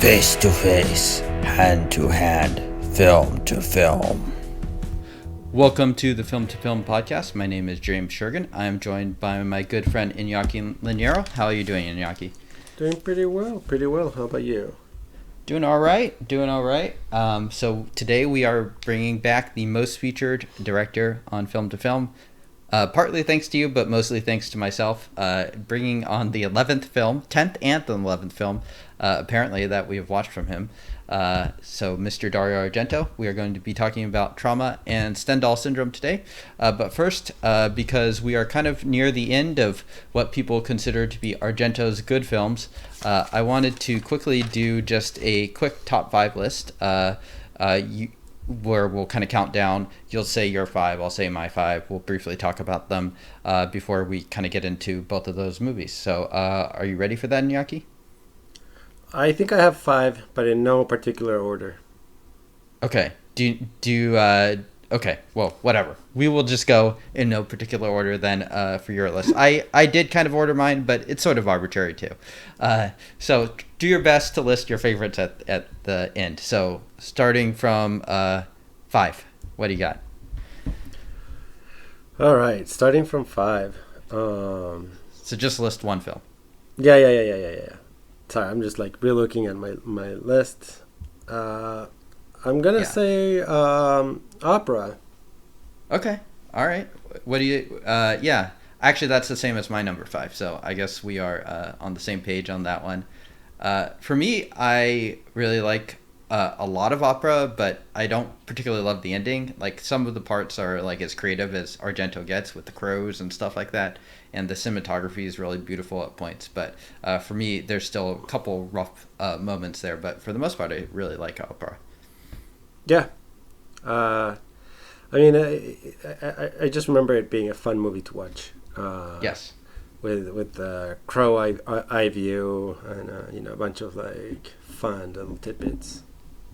Face to face, hand to hand, film to film. Welcome to the Film to Film podcast. My name is James Shergan. I am joined by my good friend Iñaki Liniero. How are you doing, Iñaki? Doing pretty well. How about you? Doing all right. So today we are bringing back the most featured director on Film to Film. Partly thanks to you, but mostly thanks to myself. Bringing on the 11th film, 10th and the 11th film, apparently, that we have watched from him. So Mr. Dario Argento, we are going to be talking about Trauma and Stendhal Syndrome today. But first, because we are kind of near the end of what people consider to be Argento's good films, I wanted to quickly do just a quick top 5 list. Where we'll kind of count down. You'll say your 5, I'll say my 5. We'll briefly talk about them before we kind of get into both of those movies. So are you ready for that, Iñaki? I think I have 5, but in no particular order. Okay. Okay, well, whatever. We will just go in no particular order then for your list. I did kind of order mine, but it's sort of arbitrary too. So do your best to list your favorites at the end. So starting from 5, what do you got? All right, starting from 5. So just list one film. Yeah. Sorry, I'm just like re-looking at my list. I'm gonna say opera. Okay, all right. What do you? Yeah, actually, that's the same as my number 5. So I guess we are on the same page on that one. For me, I really like a lot of opera, but I don't particularly love the ending. Like some of the parts are like as creative as Argento gets with the crows and stuff like that, and the cinematography is really beautiful at points. But for me, there's still a couple rough moments there. But for the most part, I really like opera. Yeah. I mean, I just remember it being a fun movie to watch. Yes. With the crow eye view and a bunch of like fun little tidbits.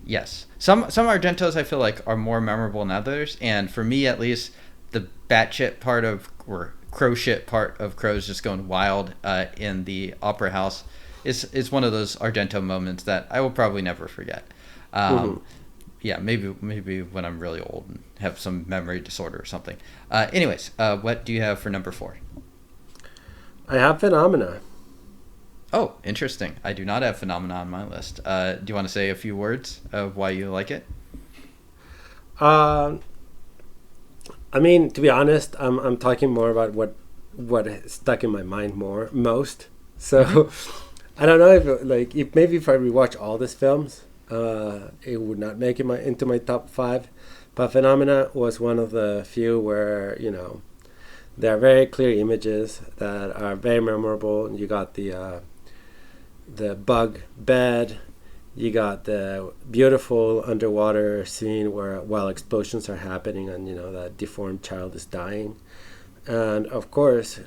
Yes. Some Argentos I feel like are more memorable than others, and for me at least, the batshit part of or crow shit part of crows just going wild in the opera house is one of those Argento moments that I will probably never forget. Yeah, maybe when I'm really old and have some memory disorder or something. Anyways, what do you have for number 4? I have Phenomena. Oh, interesting. I do not have Phenomena on my list. Do you want to say a few words of why you like it? I mean, to be honest, I'm talking more about what stuck in my mind most. So I don't know if maybe if I rewatch all these films, it would not make it into my top 5. But Phenomena was one of the few where there are very clear images that are very memorable. You got the bug bed. You got the beautiful underwater scene while explosions are happening and that deformed child is dying, and of course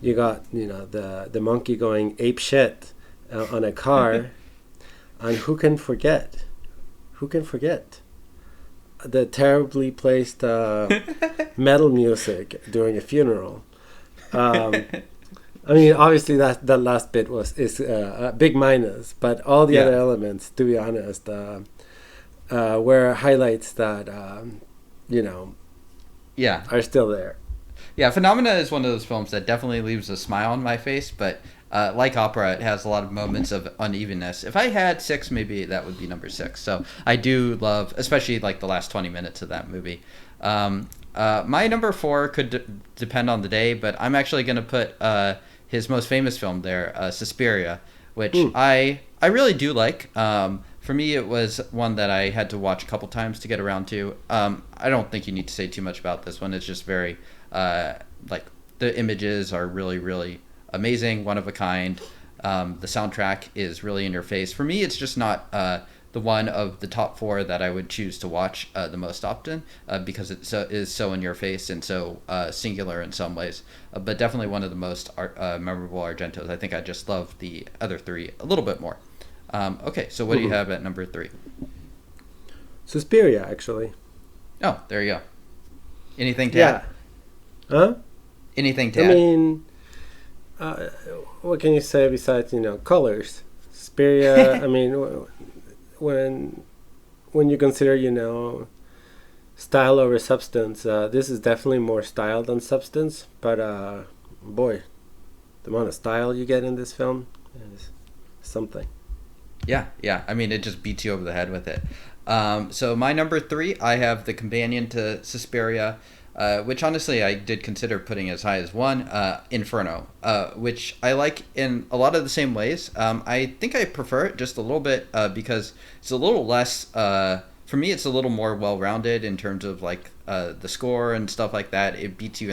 you got the monkey going ape shit on a car, and who can forget the terribly placed metal music during a funeral. I mean, obviously that last bit is a big minus, but all the other elements, to be honest, were highlights that are still there. Yeah, Phenomena is one of those films that definitely leaves a smile on my face, but like opera, it has a lot of moments of unevenness. If I had 6, maybe that would be number 6. So I do love, especially like the last 20 minutes of that movie. My number 4 could depend on the day, but I'm actually going to put his most famous film there, Suspiria, which I really do like. For me, it was one that I had to watch a couple times to get around to. I don't think you need to say too much about this one. It's just very, like, the images are really, really amazing, one of a kind. The soundtrack is really in your face. For me, it's just not the one of the top 4 that I would choose to watch the most often because it is so in your face and so singular in some ways. But definitely one of the most memorable Argentos. I think I just love the other 3 a little bit more. Okay, so what do you have at number 3? Suspiria, actually. Oh, there you go. Anything to add? Huh? Anything to add? I mean, what can you say besides colors? Suspiria. I mean, when when you consider, style over substance, this is definitely more style than substance. But boy, the amount of style you get in this film is something. Yeah. I mean, it just beats you over the head with it. So my number three, I have the companion to Suspiria, which honestly I did consider putting as high as one, Inferno, which I like in a lot of the same ways. I think I prefer it just a little bit because it's a little less. For me, it's a little more well-rounded in terms of like the score and stuff like that. It beats you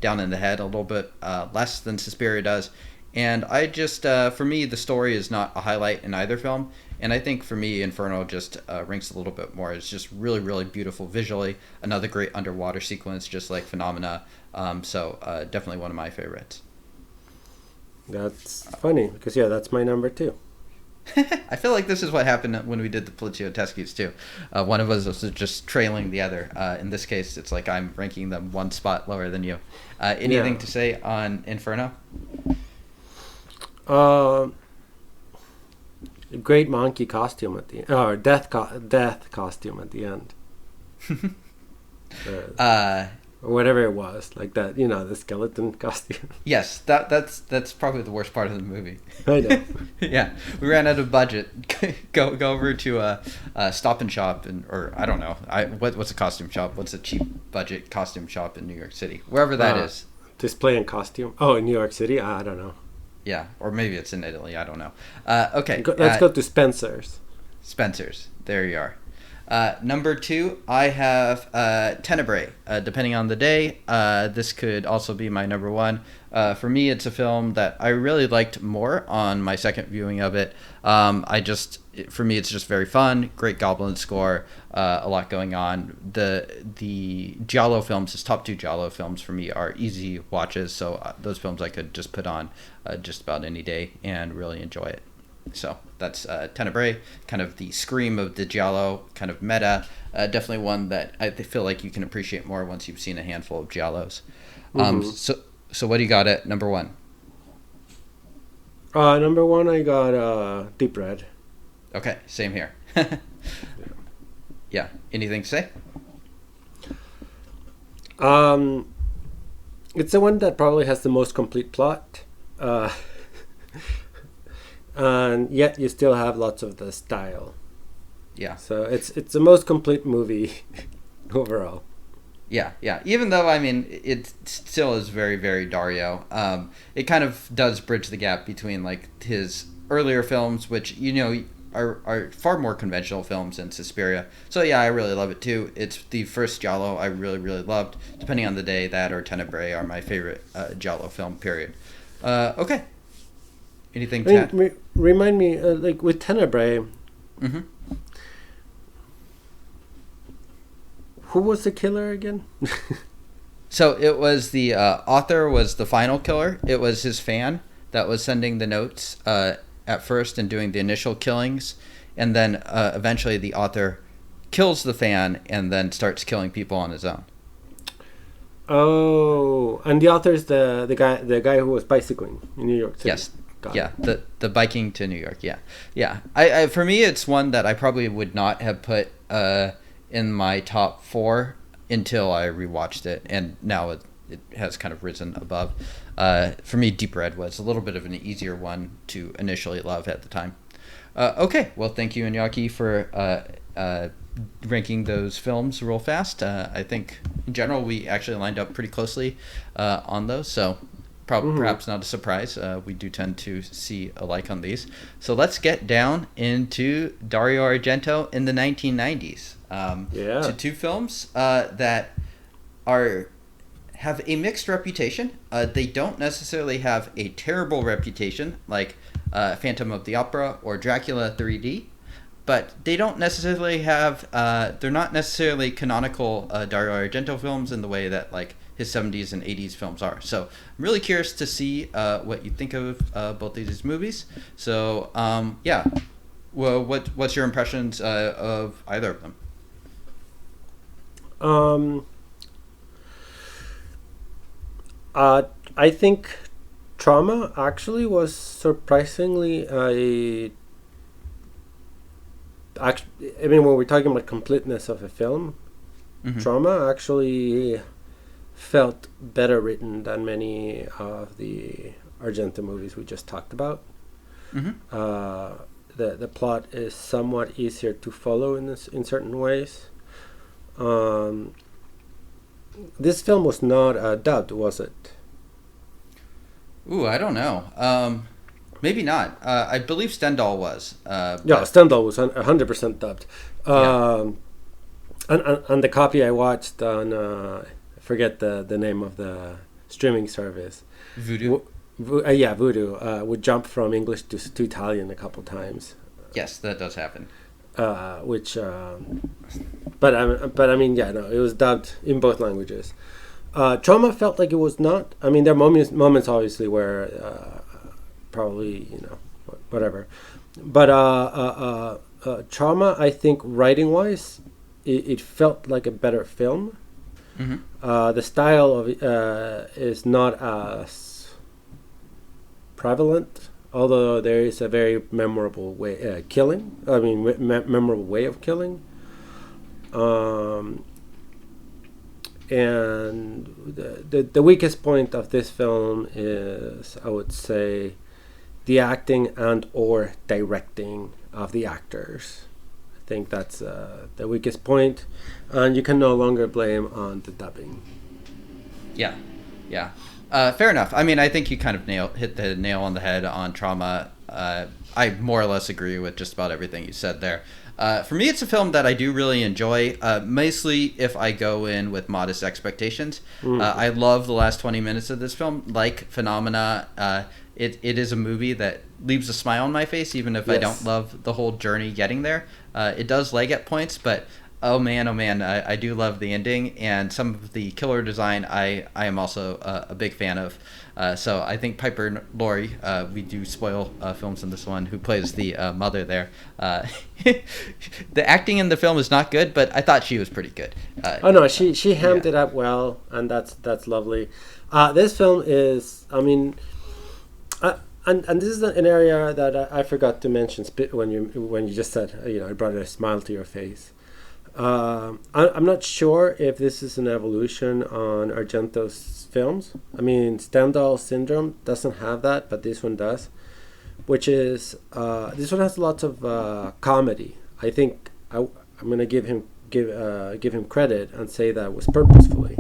down in the head a little bit less than Suspiria does. And I just, for me, the story is not a highlight in either film. And I think for me, Inferno just ranks a little bit more. It's just really, really beautiful visually. Another great underwater sequence, just like Phenomena. So definitely one of my favorites. That's funny because that's my number two. I feel like this is what happened when we did the Polizio Teschies too. One of us was just trailing the other. In this case, it's like I'm ranking them one spot lower than you. Anything to say on Inferno? Great monkey costume at the end, or death costume at the end. Or whatever it was, like that, the skeleton costume. Yes, that's probably the worst part of the movie. I know. Yeah, we ran out of budget. Go over to a Stop and Shop, or I don't know. What's a costume shop? What's a cheap budget costume shop in New York City? Wherever that is. Display and costume. Oh, in New York City? I don't know. Yeah, or maybe it's in Italy. I don't know. Okay. Let's go to Spencer's. Spencer's. There you are. Number two, I have Tenebrae. Depending on the day, this could also be my number one. For me, it's a film that I really liked more on my second viewing of it. For me, it's just very fun. Great Goblin score. A lot going on. The Giallo films, his top two Giallo films for me are easy watches. So those films I could just put on just about any day and really enjoy it. So that's Tenebrae, kind of the scream of the Giallo, kind of meta. Definitely one that I feel like you can appreciate more once you've seen a handful of Giallos. So what do you got at number one? Number one, I got Deep Red. Okay, same here. Yeah. Anything to say? It's the one that probably has the most complete plot. And yet you still have lots of the style. Yeah. So it's the most complete movie overall. Yeah. Even though, I mean, it still is very, very Dario. It kind of does bridge the gap between like his earlier films, which are far more conventional films than Suspiria. So yeah, I really love it too. It's the first Giallo I really, really loved. Depending on the day, that or Tenebrae are my favorite Giallo film. Period. Okay. Anything to add? Remind me, like with Tenebrae, Mm-hmm. Who was the killer again? So it was the author was the final killer. It was his fan that was sending the notes at first and doing the initial killings. And then eventually the author kills the fan and then starts killing people on his own. Oh, and the author is the guy who was bicycling in New York City. Yes. Yeah, the biking to New York. Yeah. I for me, it's one that I probably would not have put in my top four until I rewatched it, and now it has kind of risen above. For me, Deep Red was a little bit of an easier one to initially love at the time. Okay, well, thank you, Iñaki, for ranking those films real fast. I think in general we actually lined up pretty closely on those, so. Perhaps not a surprise. We do tend to see alike on these. So let's get down into Dario Argento in the 1990s. To two films that have a mixed reputation. They don't necessarily have a terrible reputation like Phantom of the Opera or Dracula 3D. But they don't necessarily have. They're not necessarily canonical Dario Argento films in the way that like his 70s and 80s films are. So I'm really curious to see what you think of both of these movies. So yeah, well, what's your impressions of either of them? I think Trauma actually was surprisingly I mean, when we're talking about completeness of a film, Trauma actually felt better written than many of the Argento movies we just talked about. The plot is somewhat easier to follow in certain ways. This film was not dubbed, was it? Ooh, I don't know. Maybe not. I believe Stendhal was. Yeah, Stendhal was 100% dubbed. And the copy I watched on, I forget the name of the streaming service. Voodoo? Voodoo would jump from English to Italian a couple times. Yes, that does happen. But I mean, yeah, no, it was dubbed in both languages. Trauma felt like it was not. I mean, there are moments obviously where probably whatever, but Trauma, I think writing wise, it felt like a better film. The style of it is not as prevalent, although there is a very memorable way killing. I mean, memorable way of killing. And the weakest point of this film is, I would say, the acting and or directing of the actors. I think that's the weakest point, and you can no longer blame on the dubbing. Yeah. Fair enough. I mean, I think you kind of hit the nail on the head on Trauma. I more or less agree with just about everything you said there. For me, it's a film that I do really enjoy, mostly if I go in with modest expectations. I love the last 20 minutes of this film. Like Phenomena, it is a movie that leaves a smile on my face, even if I don't love the whole journey getting there. It does lag at points, but oh man, I do love the ending, and some of the killer design I am also a big fan of. So I think Piper Laurie, we do spoil films in this one, who plays the mother there. The acting in the film is not good, but I thought she was pretty good. She hammed it up well, and that's lovely. This film is, I mean, and this is an area that I forgot to mention when you just said, it brought a smile to your face. I'm not sure if this is an evolution on Argento's films. I mean, Stendhal Syndrome doesn't have that, but this one does, which is this one has lots of comedy. I think I'm going to give him credit and say that was purposefully.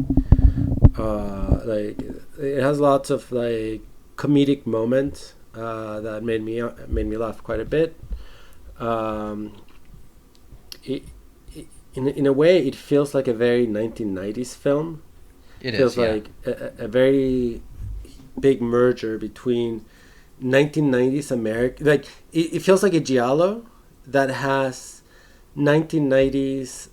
Like, it has lots of like comedic moments that made me laugh quite a bit. In a way, it feels like a very 1990s film. It feels like a very big merger between 1990s America. Like it feels like a giallo that has 1990s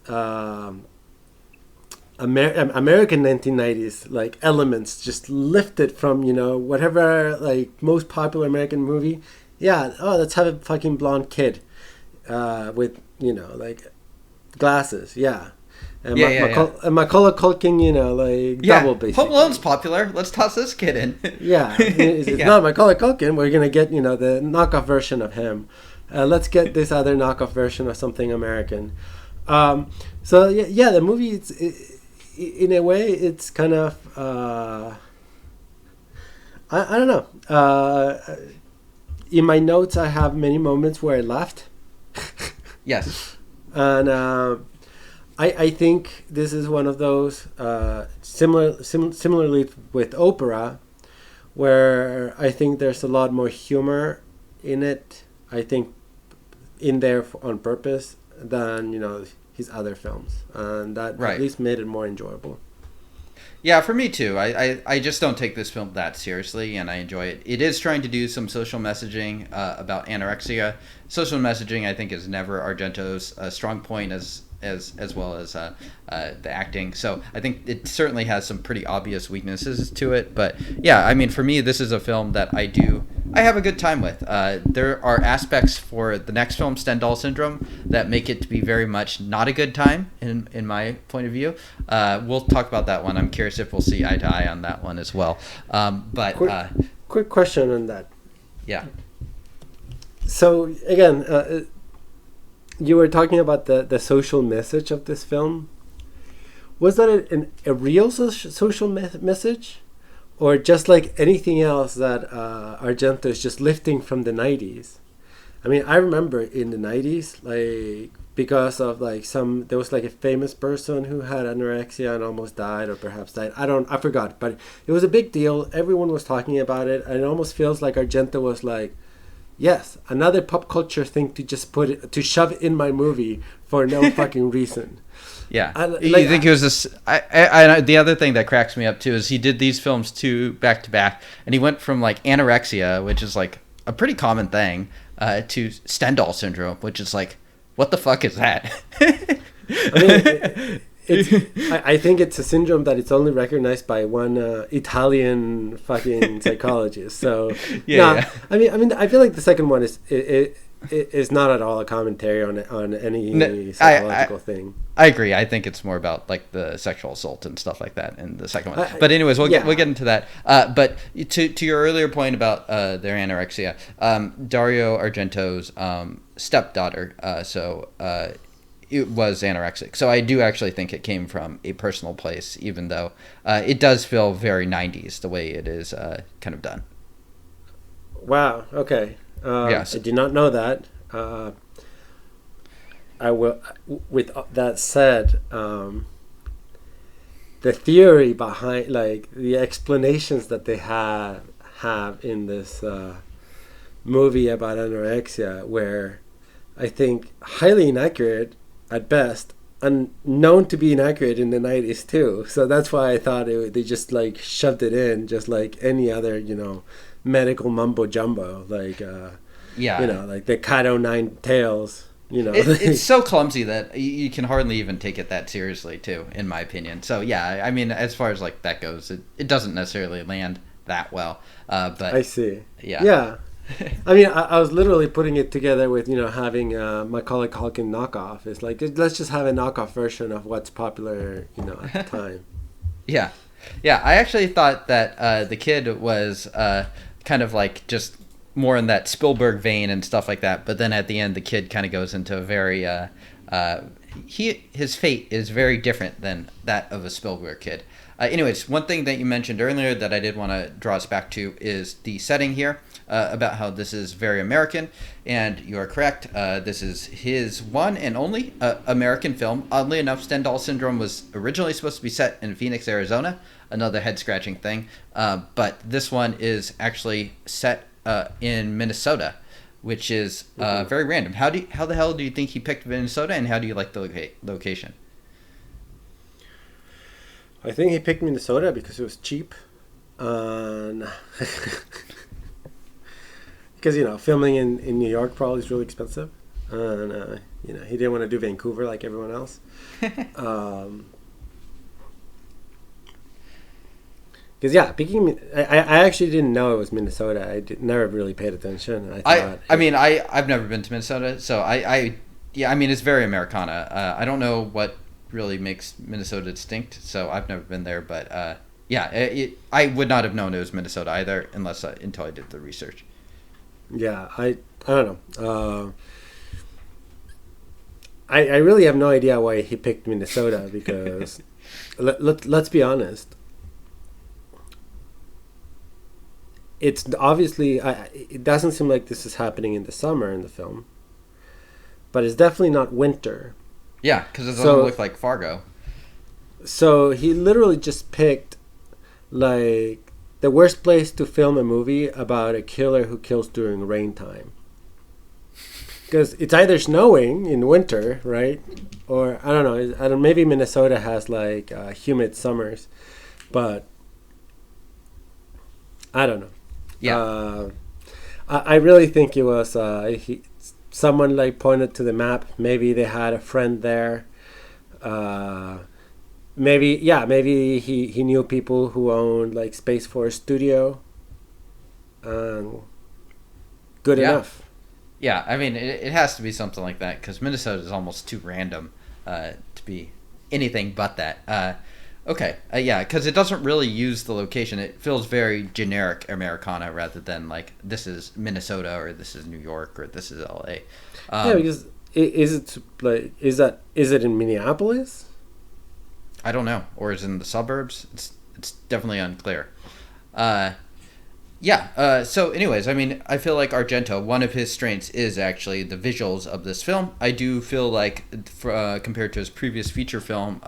American 1990s like elements just lifted from whatever like most popular American movie. Yeah, let's have a fucking blonde kid with like glasses, and Macaulay Culkin, double basically. Home Alone's popular. Let's toss this kid in. It's not Macaulay Culkin. We're gonna get the knockoff version of him. Let's get this other knockoff version of something American. The movie, it's in a way, it's kind of I don't know. In my notes, I have many moments where I laughed. Yes. And I think this is one of those similarly with opera, where I think there's a lot more humor in it. I think in there on purpose than his other films, and that at least made it more enjoyable. Yeah, for me too. I just don't take this film that seriously, and I enjoy it. It is trying to do some social messaging about anorexia. Social messaging, I think, is never Argento's strong point, as well as the acting. So I think it certainly has some pretty obvious weaknesses to it. But yeah, I mean, for me, this is a film that I have a good time with. There are aspects for the next film, Stendhal Syndrome, that make it to be very much not a good time in my point of view. We'll talk about that one. I'm curious if we'll see eye to eye on that one as well. quick question on that. Yeah. So again, you were talking about the social message of this film. Was that a real social message, or just like anything else that Argento is just lifting from the 90s? I mean, I remember in the 90s, like, because of like there was like a famous person who had anorexia and almost died, or perhaps died. I forgot, but it was a big deal. Everyone was talking about it, and it almost feels like Argento was like, yes, another pop culture thing to just to shove in my movie for no fucking reason. Yeah, you think it was this? The other thing that cracks me up too is he did these films two back to back, and he went from like anorexia, which is like a pretty common thing, to Stendhal Syndrome, which is like, what the fuck is that? I mean, I think it's a syndrome that it's only recognized by one Italian fucking psychologist. So yeah. I mean, I feel like the second one is not at all a commentary on any psychological thing. I agree. I think it's more about like the sexual assault and stuff like that in the second one. But anyways, we'll get into that. But to your earlier point about their anorexia, Dario Argento's stepdaughter, it was anorexic. So I do actually think it came from a personal place, even though it does feel very 90s the way it is kind of done. Wow. Okay. Yes. I did not know that. I will. With that said, the theory behind, like, the explanations that they have in this movie about anorexia, where I think highly inaccurate at best, and known to be inaccurate in the 90s too. So that's why I thought they just like shoved it in, just like any other, medical mumbo jumbo, like like the Cat O' Nine Tails. It's so clumsy that you can hardly even take it that seriously too, in my opinion. So yeah, I mean, as far as like that goes, it doesn't necessarily land that well. But I see. Yeah. I mean, I was literally putting it together with having Macaulay Culkin knockoff. It's like, let's just have a knockoff version of what's popular at the time. Yeah. I actually thought that the kid was kind of like just more in that Spielberg vein and stuff like that, but then at the end the kid kind of goes into a very his fate is very different than that of a Spielberg kid. Anyways, one thing that you mentioned earlier that I did want to draw us back to is the setting here, about how this is very American, and you are correct. This is his one and only American film. Oddly enough, Stendhal Syndrome was originally supposed to be set in Phoenix, Arizona, another head-scratching thing, but this one is actually set in Minnesota, which is very random. How the hell do you think he picked Minnesota, and how do you like the location? I think he picked Minnesota because it was cheap, because filming in New York probably is really expensive, and he didn't want to do Vancouver like everyone else. Because I actually didn't know it was Minnesota. I never really paid attention. I've never been to Minnesota, so I mean, it's very Americana. I don't know what really makes Minnesota distinct, so I've never been there, but I would not have known it was Minnesota either until I did the research. Yeah, I don't know. I really have no idea why he picked Minnesota, because let's be honest. It's obviously, it doesn't seem like this is happening in the summer in the film, but it's definitely not winter. Yeah, because it doesn't look like Fargo. So he literally just picked like the worst place to film a movie about a killer who kills during rain time. Because it's either snowing in winter, right? Or I don't know. Maybe Minnesota has like humid summers, but I don't know. Yeah. I really think it was someone like pointed to the map. Maybe they had a friend there. Maybe he knew people who owned like Space Force Studio. Good enough. Yeah, I mean, it has to be something like that, because Minnesota is almost too random to be anything but that. Okay, yeah, because it doesn't really use the location. It feels very generic Americana rather than like this is Minnesota or this is New York or this is LA. Yeah, because is it like is it in Minneapolis? I don't know, or is it in the suburbs? It's definitely unclear. Uh, Yeah. So, anyways, I mean, I feel like Argento, one of his strengths is actually the visuals of this film. I do feel like, compared to his previous feature film,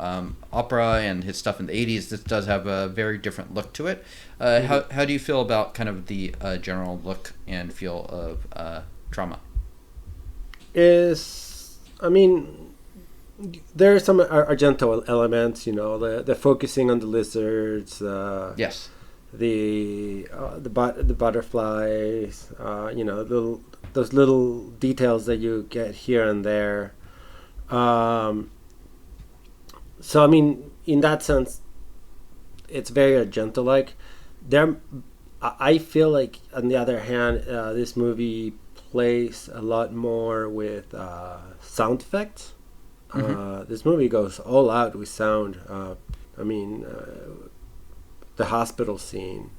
Opera, and his stuff in the '80s, this does have a very different look to it. How do you feel about kind of the general look and feel of Trauma? I mean, there are some Argento elements. You know, the focusing on the lizards. Yes. The butterflies, you know, those little details that you get here and there. So I mean, in that sense, it's very Argento-like. I feel like, on the other hand, this movie plays a lot more with sound effects. This movie goes all out with sound. I mean. The hospital scene,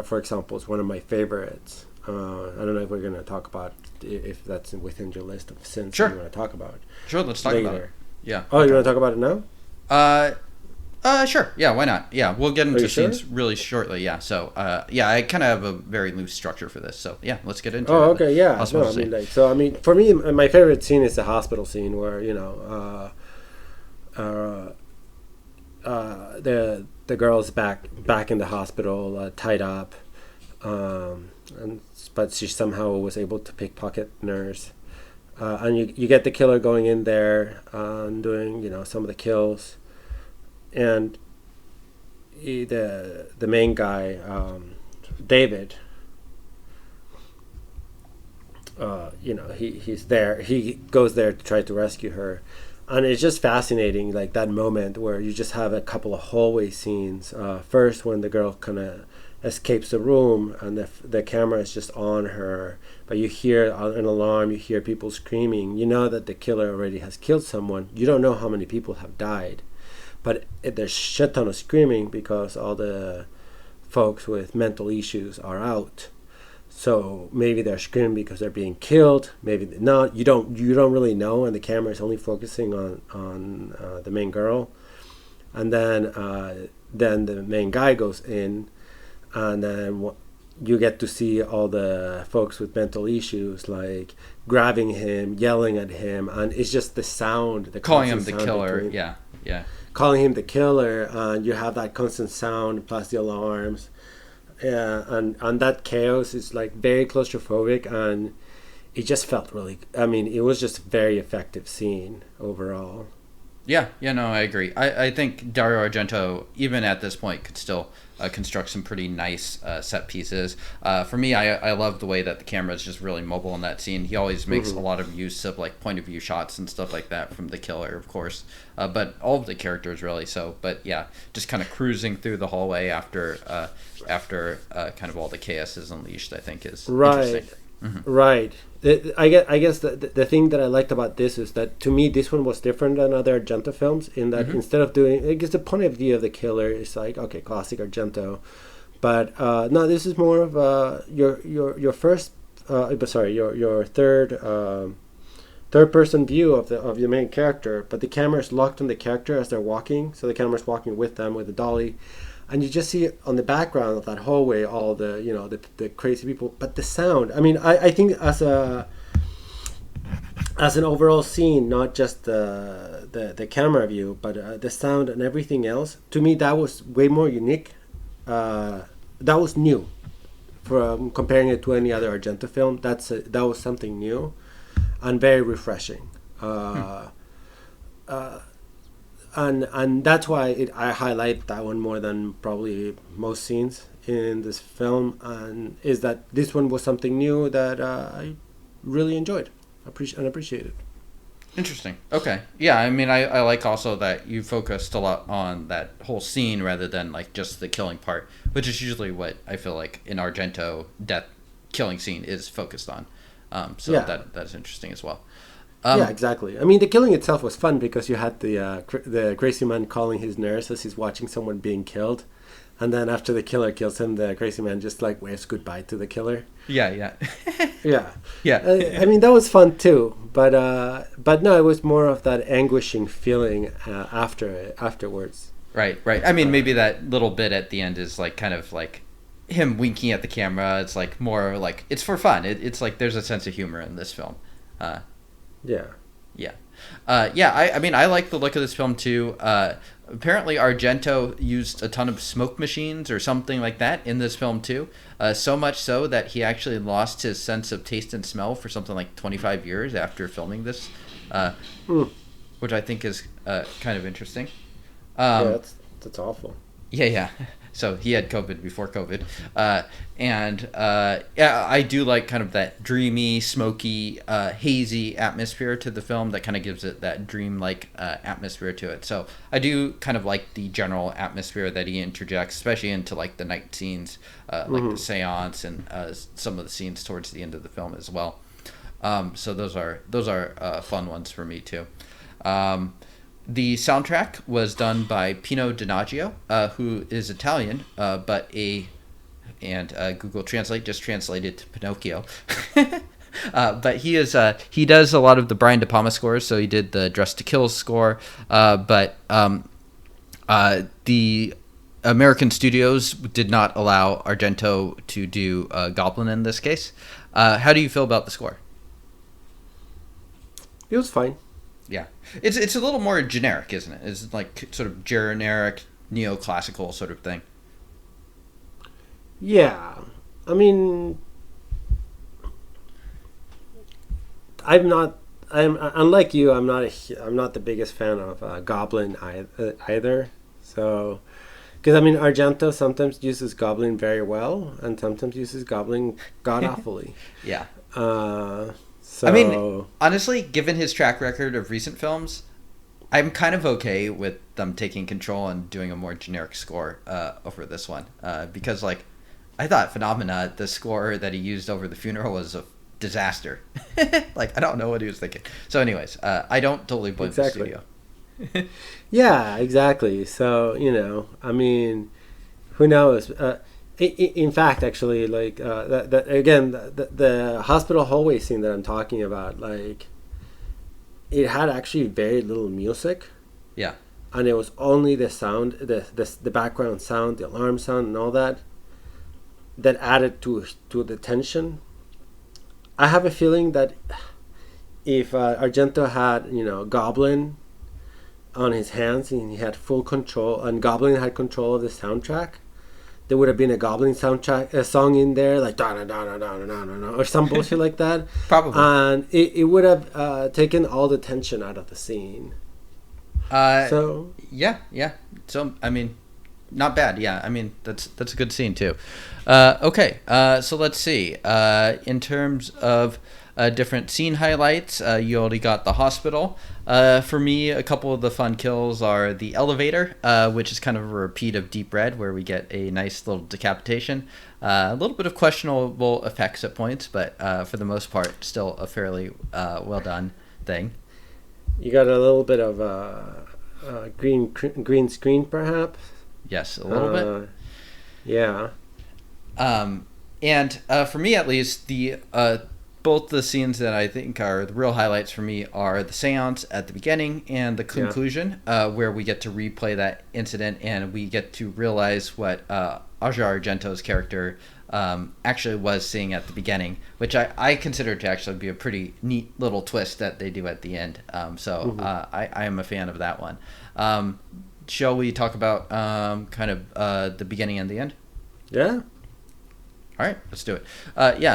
for example, is one of my favorites. I don't know if we're going to talk about if that's within your list of sins Sure. you want to talk about. Sure, let's talk about it. Yeah. Oh, you want to talk about it now? Sure. Yeah, why not? Yeah, we'll get into scenes sure? really shortly. Yeah. So, yeah, I kind of have a very loose structure for this. So, yeah, let's get into it. Oh, okay, yeah. Hospital No, I scene. mean, for me, my favorite scene is the hospital scene where, you know, the girl's back in the hospital, tied up, but she somehow was able to pickpocket nurse, and you get the killer going in there and doing, you know, some of the kills, and the main guy, David, you know, he's there. He goes there to try to rescue her. And it's just fascinating, like that moment where you just have a couple of hallway scenes. First, when the girl kind of escapes the room and the camera is just on her, but you hear an alarm, you hear people screaming. You know that the killer already has killed someone. You don't know how many people have died, but there's a shit ton of screaming because all the folks with mental issues are out. So maybe they're screaming because they're being killed. Maybe they're not. You don't really know, and the camera is only focusing on the main girl. And then the main guy goes in, and then you get to see all the folks with mental issues like grabbing him, yelling at him, and it's just the sound, the Calling him the constant sound killer. between- Yeah. calling him the killer, and you have that constant sound plus the alarms. Yeah, and that chaos is like very claustrophobic, and it just felt really. I mean, it was just a very effective scene overall. Yeah, no, I agree. I think Dario Argento, even at this point, could still construct some pretty nice set pieces. For me, I love the way that the camera is just really mobile in that scene. He always makes a lot of use of like point of view shots and stuff like that from the killer, of course, but all of the characters really. So, but yeah, just kind of cruising through the hallway after kind of all the chaos is unleashed, I think is interesting. Right. I guess the thing that I liked about this is that, to me, this one was different than other Argento films in that instead of doing, I guess the point of view of the killer is like, okay, classic Argento, but no, this is more of your first, your third person view of the main character, but the camera is locked on the character as they're walking, so the camera's walking with them with the dolly. And you just see on the background of that hallway all the, you know, the crazy people, but the sound. I mean, I think as an overall scene, not just the camera view, but the sound and everything else. To me, that was way more unique. That was new, from comparing it to any other Argento film. That was something new, and very refreshing. And that's why I highlight that one more than probably most scenes in this film, and is that this one was something new that I really enjoyed and appreciated. Interesting. Okay. Yeah, I mean, I like also that you focused a lot on that whole scene rather than like just the killing part, which is usually what I feel like an Argento death killing scene is focused on. So Yeah. that's interesting as well. Yeah, exactly. I mean, the killing itself was fun because you had the crazy man calling his nurse as he's watching someone being killed, and then after the killer kills him, the crazy man just like waves goodbye to the killer. Yeah. Yeah, Yeah. I mean, that was fun too, but no, it was more of that anguishing feeling afterwards. Right. I mean, maybe that little bit at the end is like kind of like him winking at the camera. It's like more like it's for fun. It's like there's a sense of humor in this film. Yeah. Yeah. I mean, I like the look of this film too. Apparently, Argento used a ton of smoke machines or something like that in this film too. So much so that he actually lost his sense of taste and smell for something like 25 years after filming this, which I think is kind of interesting. Yeah, that's awful. Yeah. So he had COVID before COVID. I do like kind of that dreamy, smoky, hazy atmosphere to the film that kind of gives it that dream-like atmosphere to it. So I do kind of like the general atmosphere that he interjects, especially into like the night scenes, like the seance and some of the scenes towards the end of the film as well. So those are fun ones for me too. The soundtrack was done by Pino Donaggio, who is Italian, but Google Translate just translated to Pinocchio. But he does a lot of the Brian De Palma scores, so he did the Dress to Kill score. But the American studios did not allow Argento to do Goblin in this case. How do you feel about the score? It was fine. Yeah, it's a little more generic, isn't it? It's like sort of generic neoclassical sort of thing. Yeah, I mean, I'm unlike you. I'm not the biggest fan of Goblin either. So, because I mean, Argento sometimes uses Goblin very well, and sometimes uses Goblin god awfully. Yeah. So, I mean, honestly, given his track record of recent films, I'm kind of okay with them taking control and doing a more generic score over this one. Because, like, I thought Phenomena, the score that he used over the funeral, was a disaster. Like, I don't know what he was thinking. So, anyways, I don't totally blame the studio. Yeah, exactly. So, I mean, who knows? In fact, actually, like that again, the hospital hallway scene that I'm talking about, like, it had actually very little music. Yeah. And it was only the sound, the background sound, the alarm sound, and all that added to the tension. I have a feeling that if Argento had, Goblin on his hands and he had full control, and Goblin had control of the soundtrack, there would have been a Goblin soundtrack, a song in there, like da da da da da da da, or some bullshit like that. Probably. And it would have taken all the tension out of the scene. Yeah. So I mean, not bad. Yeah, I mean that's a good scene too. Okay. So let's see. In terms of different scene highlights, you already got the hospital. For me, a couple of the fun kills are the elevator, which is kind of a repeat of Deep Red, where we get a nice little decapitation. A little bit of questionable effects at points, but for the most part, still a fairly well done thing. You got a little bit of green screen, perhaps. Yes, a little bit. Yeah. And for me, at least, the both the scenes that I think are the real highlights for me are the seance at the beginning and the conclusion, where we get to replay that incident and we get to realize what Asia Argento's character actually was seeing at the beginning, which I consider to actually be a pretty neat little twist that they do at the end. I am a fan of that one. Shall we talk about kind of the beginning and the end? Yeah. All right, let's do it.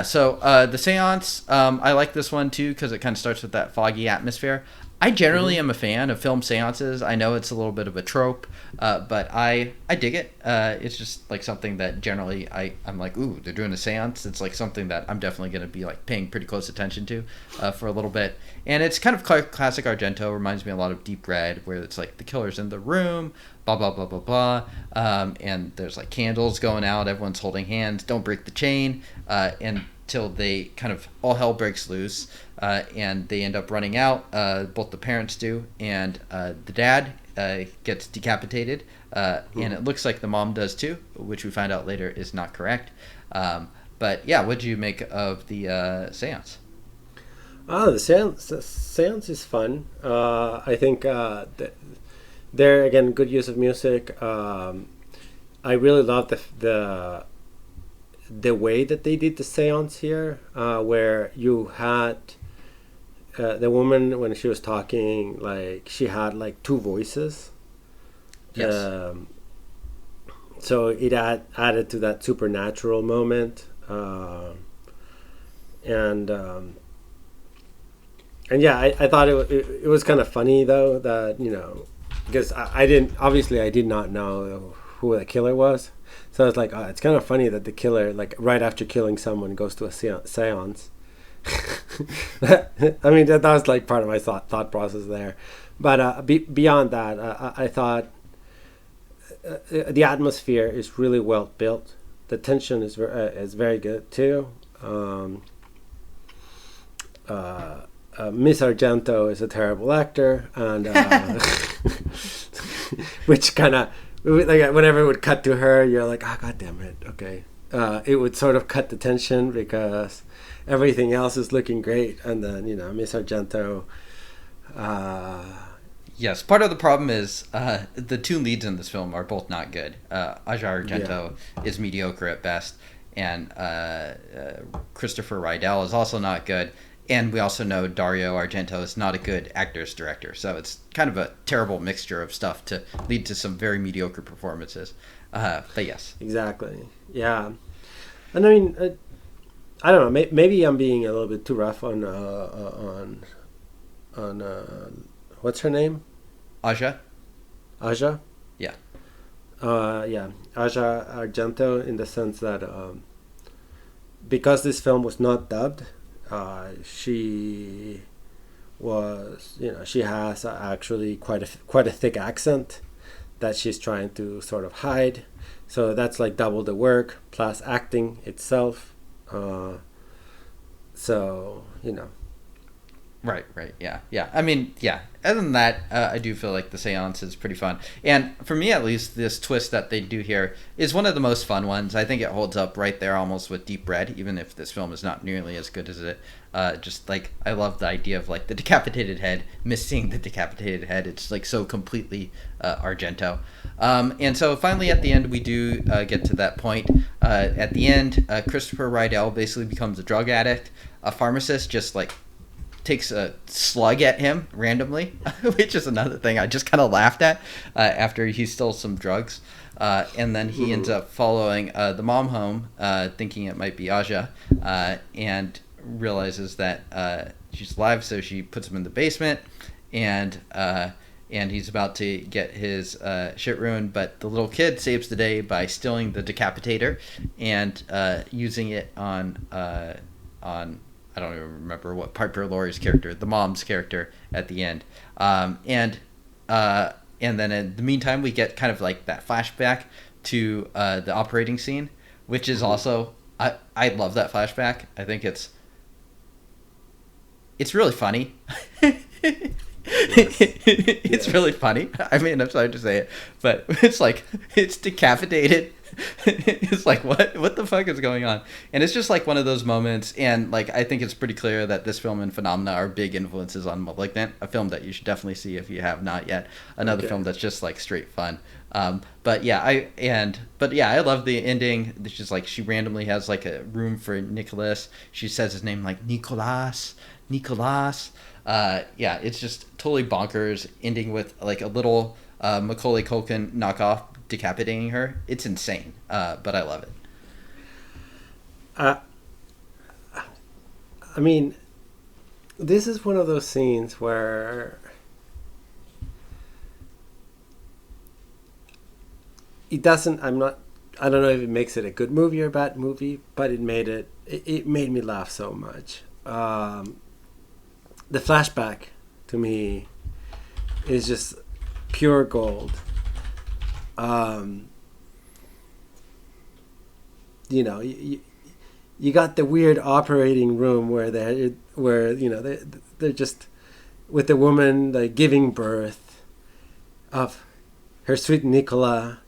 So the seance, I like this one too because it kind of starts with that foggy atmosphere. I generally am a fan of film seances. I know it's a little bit of a trope, but I dig it. It's just like something that generally I'm like, ooh, they're doing a seance. It's like something that I'm definitely going to be like paying pretty close attention to for a little bit. And it's kind of classic Argento. Reminds me a lot of Deep Red, where it's like the killer's in the room, blah, blah, blah, blah, blah. And there's like candles going out. Everyone's holding hands. Don't break the chain. And till they kind of all hell breaks loose, and they end up running out. Both the parents do, and the dad gets decapitated, and it looks like the mom does too, which we find out later is not correct. But yeah, what do you make of the seance? The seance is fun. I think there again, good use of music. I really love the way that they did the seance here, where you had the woman when she was talking, like she had like two voices. Yes. So it added to that supernatural moment, and yeah, I thought it was kind of funny though that because I did not know who the killer was. So it's like, it's kind of funny that the killer, like right after killing someone, goes to a seance. I mean, that was like part of my thought process there. But beyond that, I thought the atmosphere is really well built. The tension is very good too. Miss Argento is a terrible actor, and which kind of, like, whenever it would cut to her, you're like, oh, god damn it, okay. It would sort of cut the tension because everything else is looking great, and then Miss Argento. Yes, part of the problem is the two leads in this film are both not good. Aja Argento is mediocre at best, and Christopher Rydell is also not good. And we also know Dario Argento is not a good actor's director, so it's kind of a terrible mixture of stuff to lead to some very mediocre performances. But yes, exactly, yeah. And I mean, I don't know. Maybe I'm being a little bit too rough on what's her name? Aja. Aja. Yeah. Yeah, Aja Argento, in the sense that because this film was not dubbed. She was, she has actually quite a thick accent that she's trying to sort of hide. So that's like double the work plus acting itself. So. Right, yeah. I mean, yeah. Other than that, I do feel like the seance is pretty fun. And for me, at least, this twist that they do here is one of the most fun ones. I think it holds up right there almost with Deep Red, even if this film is not nearly as good as it. Just, like, I love the idea of, like, the decapitated head, missing the decapitated head. It's, like, so completely Argento. And so finally at the end, we do get to that point. At the end, Christopher Rydell basically becomes a drug addict. A pharmacist just, like, takes a slug at him randomly, which is another thing I just kind of laughed at after he stole some drugs. And then he ends up following the mom home, thinking it might be Aja, and realizes that she's alive, so she puts him in the basement, and he's about to get his shit ruined, but the little kid saves the day by stealing the decapitator and using it on I don't even remember what Piper Laurie's character, the mom's character, at the end. And then in the meantime, we get kind of like that flashback to the operating scene, which is also, I love that flashback. I think it's really funny. It's really funny. I mean, I'm sorry to say it, but it's like, it's decapitated. It's like, what the fuck is going on? And it's just like one of those moments, and like I think it's pretty clear that this film and Phenomena are big influences on Malignant, a film that you should definitely see if you have not yet. Another film that's just like straight fun. But yeah, I love the ending. It's just like she randomly has like a room for Nicholas. She says his name like Nicolas. Yeah, it's just totally bonkers, ending with like a little Macaulay Culkin knockoff decapitating her. It's insane, but I love it. I mean, this is one of those scenes where it doesn't, I don't know if it makes it a good movie or a bad movie, but it made me laugh so much. The flashback to me is just pure gold. you got the weird operating room where they're just with the woman like giving birth of her sweet Nicola.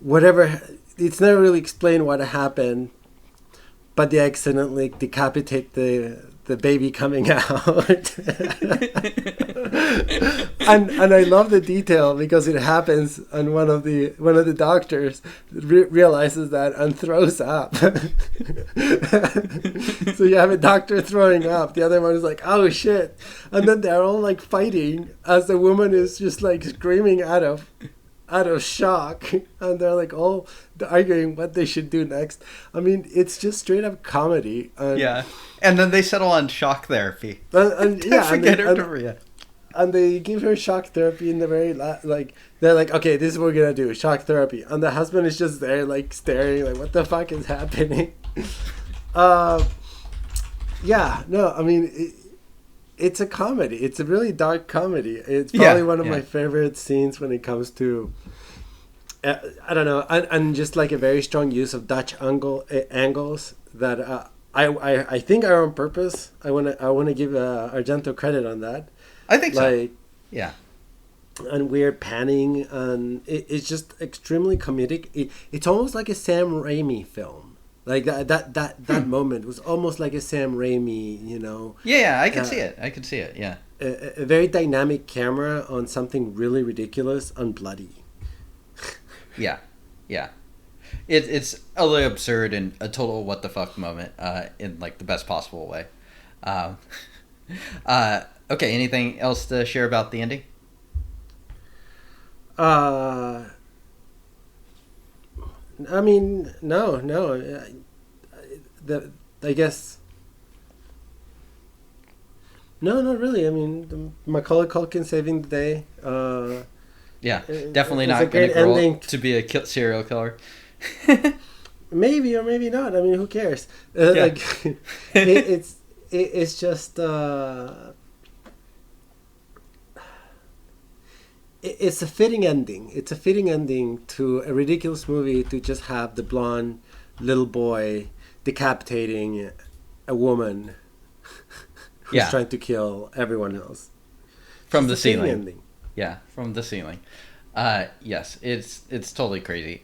Whatever, it's never really explained what happened, but they accidentally decapitate the baby coming out. and I love the detail because it happens, and one of the doctors realizes that and throws up. So you have a doctor throwing up, the other one is like, oh shit, and then they're all like fighting as the woman is just like screaming out of shock, and they're like all arguing what they should do next. I mean, it's just straight up comedy. Yeah, and then they settle on shock therapy. And they give her shock therapy in the very they're like, okay, this is what we're gonna do, shock therapy, and the husband is just there like staring like, what the fuck is happening? Yeah, no, I mean, it's a comedy. It's a really dark comedy. It's probably one of my favorite scenes when it comes to, I don't know, and just like a very strong use of Dutch angles that I think are on purpose. I wanna give Argento credit on that. I think so. Yeah. And weird panning, and it's just extremely comedic. It's almost like a Sam Raimi film. Like that moment was almost like a Sam Raimi, you know. Yeah, I could see it. Yeah. A very dynamic camera on something really ridiculous and bloody. Yeah. It's a little absurd and a total what the fuck moment, in like the best possible way. Okay, anything else to share about the ending? I mean, no. I guess. No, not really. I mean, Macaulay Culkin saving the day. Yeah, definitely not going to grow up to be a serial killer. Maybe or maybe not. I mean, who cares? Like, it's just. It's a fitting ending. It's a fitting ending to a ridiculous movie to just have the blonde little boy decapitating a woman who's trying to kill everyone else. From the ceiling. Ending. Yeah, from the ceiling. Yes, it's totally crazy.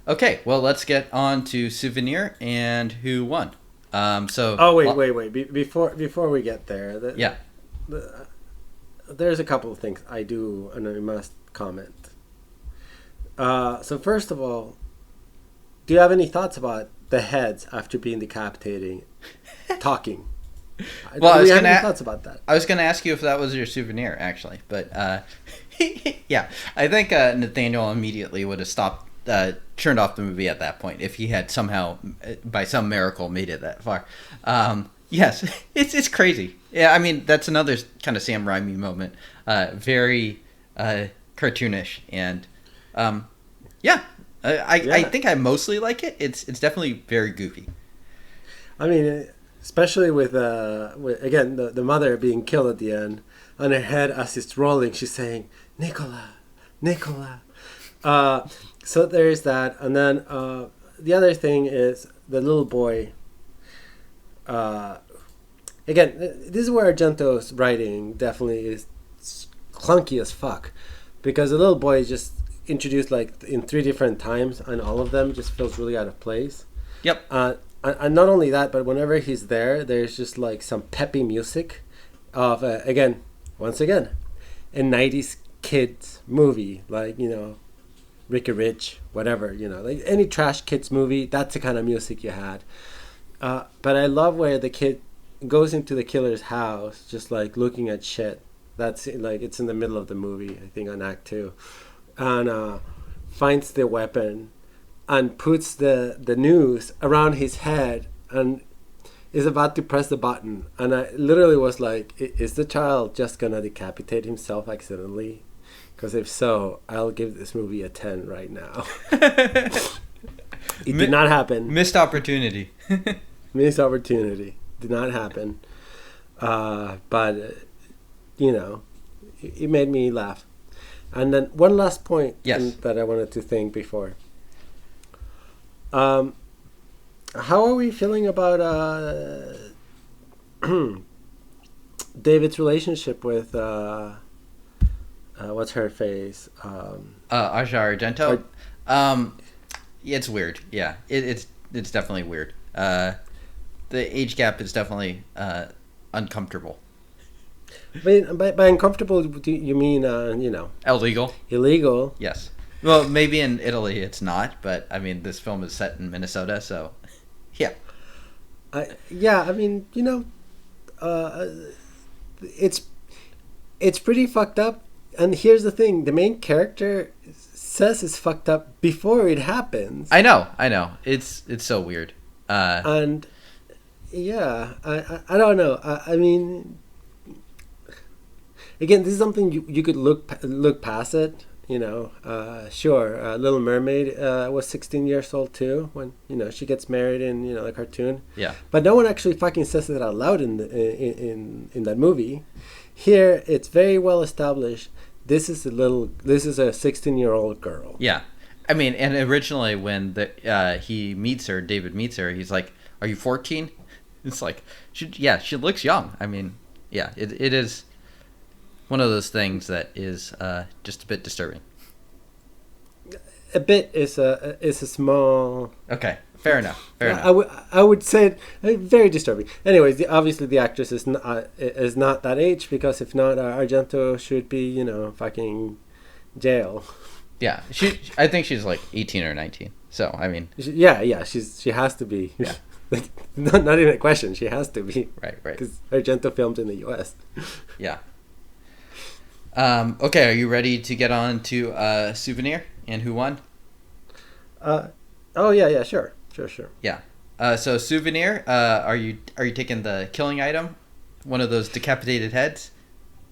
Okay, well, let's get on to Souvenir and who won. Wait. Before we get there. There's a couple of things I do and I must comment. So first of all, do you have any thoughts about the heads after being decapitated talking? Well, do you have any thoughts about that? I was going to ask you if that was your souvenir, actually, but yeah, I think Nathaniel immediately would have stopped, turned off the movie at that point if he had somehow, by some miracle, made it that far. Yes, it's crazy. Yeah, I mean, that's another kind of Sam Raimi moment. Very cartoonish, and I think I mostly like it. It's definitely very goofy. I mean, especially with again the mother being killed at the end, on her head as it's rolling, she's saying Nicola. So there's that, and then the other thing is the little boy. Again, this is where Argento's writing definitely is clunky as fuck, because the little boy is just introduced like in 3 different times, and all of them just feels really out of place. Yep. And not only that, but whenever he's there, there's just like some peppy music of once again, a 90s kids movie, like, you know, Ricky Rich, whatever, you know, like any trash kids movie. That's the kind of music you had. But I love where the kid goes into the killer's house, just like looking at shit. That's like, it's in the middle of the movie, I think, on Act 2, and finds the weapon and puts the noose around his head and is about to press the button. And I literally was like, is the child just gonna decapitate himself accidentally? Because if so, I'll give this movie a 10 right now. It did not happen. Missed opportunity. Missed opportunity. Did not happen. But, you know, it made me laugh. And then one last point that I wanted to think before. How are we feeling about David's relationship with what's her face? Aja Argento. Um, it's weird. Yeah, it's definitely weird. The age gap is definitely uncomfortable. By uncomfortable, do you mean Illegal. illegal? Yes. Well, maybe in Italy it's not, but I mean this film is set in Minnesota, so yeah. Yeah, I mean, uh, it's it's pretty fucked up. And here's the thing: the main character says it's fucked up before it happens. I know. It's so weird. And yeah, I don't know. I mean, again, this is something you could look past it. Sure. Little Mermaid was 16 years old too when she gets married in the cartoon. Yeah. But no one actually fucking says it out loud in that movie. Here, it's very well established. This is a 16-year-old girl. Yeah. I mean, and originally when he meets her, David meets her, he's like, "Are you 14?" It's like, she looks young. I mean, yeah, it is one of those things that is just a bit disturbing. A bit is a small. Okay, fair enough. I would say very disturbing. Anyways, obviously the actress is not that age, because if not, Argento should be fucking jail. Yeah, I think she's like 18 or 19. So I mean, yeah, she has to be. Yeah. Like, not even a question. She has to be. Right. Because Argento filmed in the U.S. Yeah. Okay, are you ready to get on to Souvenir and who won? Oh yeah, sure. Yeah. So Souvenir, are you taking the killing item, one of those decapitated heads,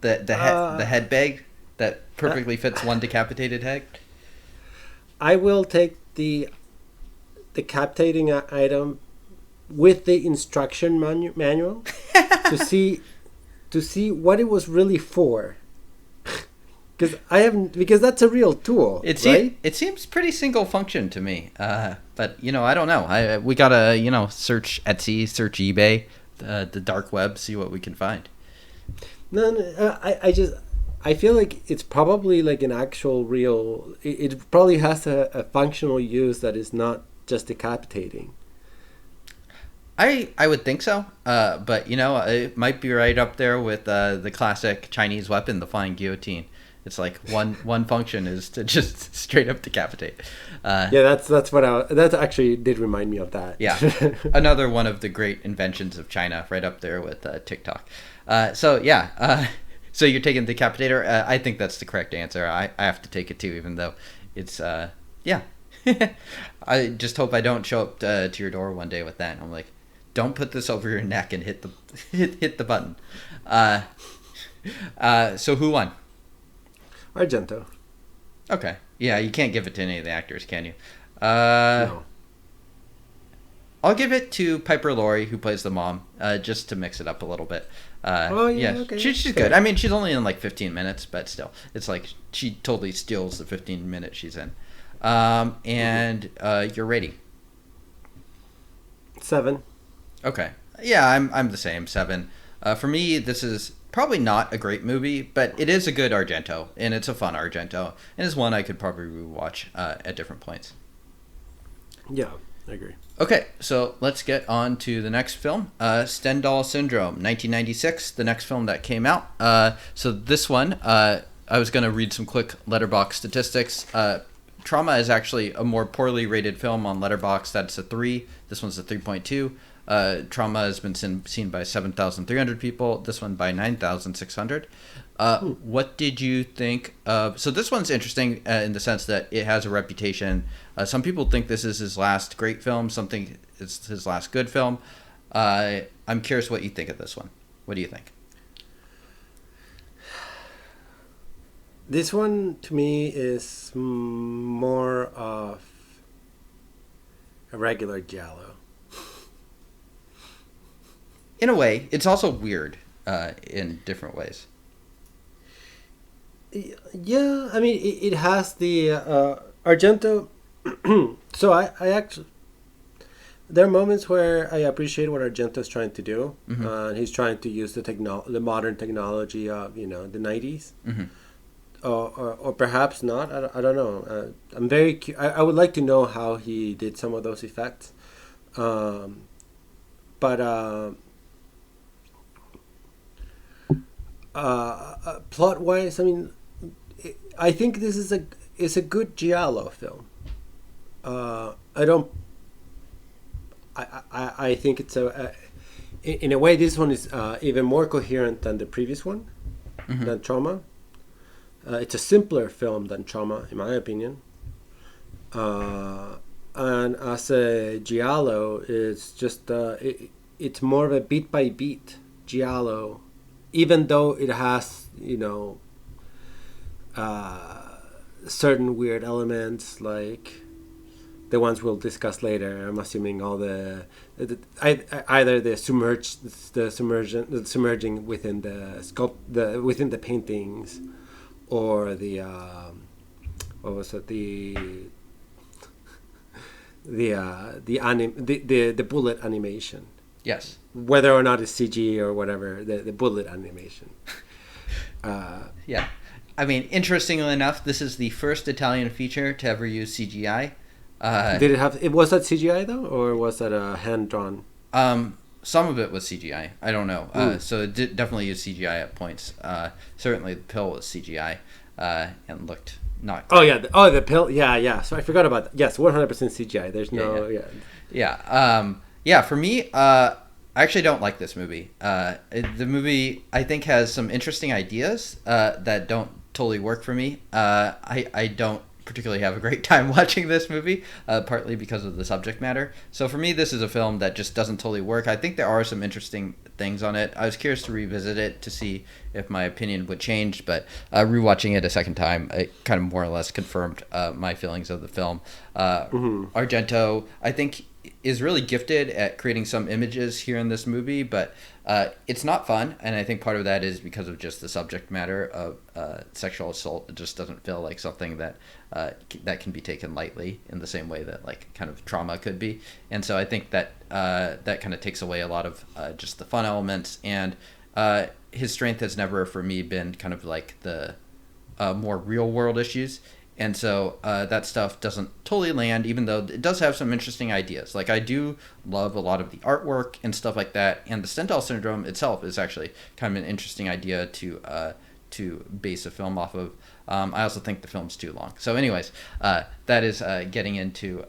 the head bag that perfectly fits one decapitated head? I will take the decapitating item with the instruction manual to see what it was really for. Because that's a real tool, right? It seems pretty single function to me. But I don't know. We gotta search Etsy, search eBay, the dark web, see what we can find. No, I feel like it's probably like an actual real. It probably has a functional use that is not just decapitating. I would think so, but it might be right up there with the classic Chinese weapon, the flying guillotine. It's like one function is to just straight up decapitate. Yeah, that actually did remind me of that. Yeah, another one of the great inventions of China, right up there with TikTok. So you're taking the decapitator. I think that's the correct answer. I have to take it too, even though it's yeah. I just hope I don't show up to your door one day with that. And I'm like, don't put this over your neck and hit the button. So who won? Argento. Okay. Yeah, you can't give it to any of the actors, can you? No. I'll give it to Piper Laurie, who plays the mom, just to mix it up a little bit. Okay. She's good. I mean, she's only in like 15 minutes, but still, it's like she totally steals the 15 minutes she's in. And your rating? 7. Okay. Yeah, I'm the same, 7. For me, this is probably not a great movie, but it is a good Argento, and it's a fun Argento, and it's one I could probably rewatch at different points. Yeah, I agree. Okay, so let's get on to the next film, Stendhal Syndrome, 1996, the next film that came out. So this one, I was going to read some quick Letterboxd statistics. Trauma is actually a more poorly rated film on Letterboxd. That's a 3. This one's a 3.2. Trauma has been seen by 7,300 people. This one by 9,600. What did you think of... So this one's interesting in the sense that it has a reputation. Some people think this is his last great film. Some think it's his last good film. I'm curious what you think of this one. What do you think? This one, to me, is more of a regular Giallo. In a way, it's also weird in different ways. Yeah, I mean, it has the Argento. So I actually, there are moments where I appreciate what Argento's trying to do. Mm-hmm. He's trying to use the modern technology of the 90s. Mm-hmm. Or perhaps not. I don't know. I'm I would like to know how he did some of those effects. But plot wise, I mean, I think this is a good giallo film. I don't. I think it's in a way this one is even more coherent than the previous one, than Trauma. It's a simpler film than Trauma, in my opinion. And as a giallo, it's just it's more of a beat by beat giallo, even though it has certain weird elements like the ones we'll discuss later. I'm assuming all either the submerging within within the paintings, or the what was it, the bullet animation. Yes. Whether or not it's CG or whatever, the bullet animation. Yeah. I mean, interestingly enough, this is the first Italian feature to ever use CGI. Did it have? Was that CGI though, or was that hand drawn? Some of it was CGI. I don't know. So it did definitely use CGI at points. Certainly, the pill was CGI and looked not. Oh yeah. The pill. Yeah. So I forgot about that. Yes, 100% CGI. There's no. Yeah. For me, I actually don't like this movie. The movie, I think, has some interesting ideas that don't totally work for me. I don't particularly have a great time watching this movie, partly because of the subject matter. So for me, this is a film that just doesn't totally work. I think there are some interesting things on it. I was curious to revisit it to see if my opinion would change, but rewatching it a second time, it kind of more or less confirmed my feelings of the film. Argento, I think, is really gifted at creating some images here in this movie, but it's not fun, and I think part of that is because of just the subject matter of sexual assault. It just doesn't feel like something that can be taken lightly in the same way that like kind of Trauma could be, and so I think that that kind of takes away a lot of just the fun elements, and his strength has never for me been kind of like the more real world issues. And so that stuff doesn't totally land, even though it does have some interesting ideas. Like, I do love a lot of the artwork and stuff like that. And the Stendhal Syndrome itself is actually kind of an interesting idea to base a film off of. I also think the film's too long. So anyways, that is getting into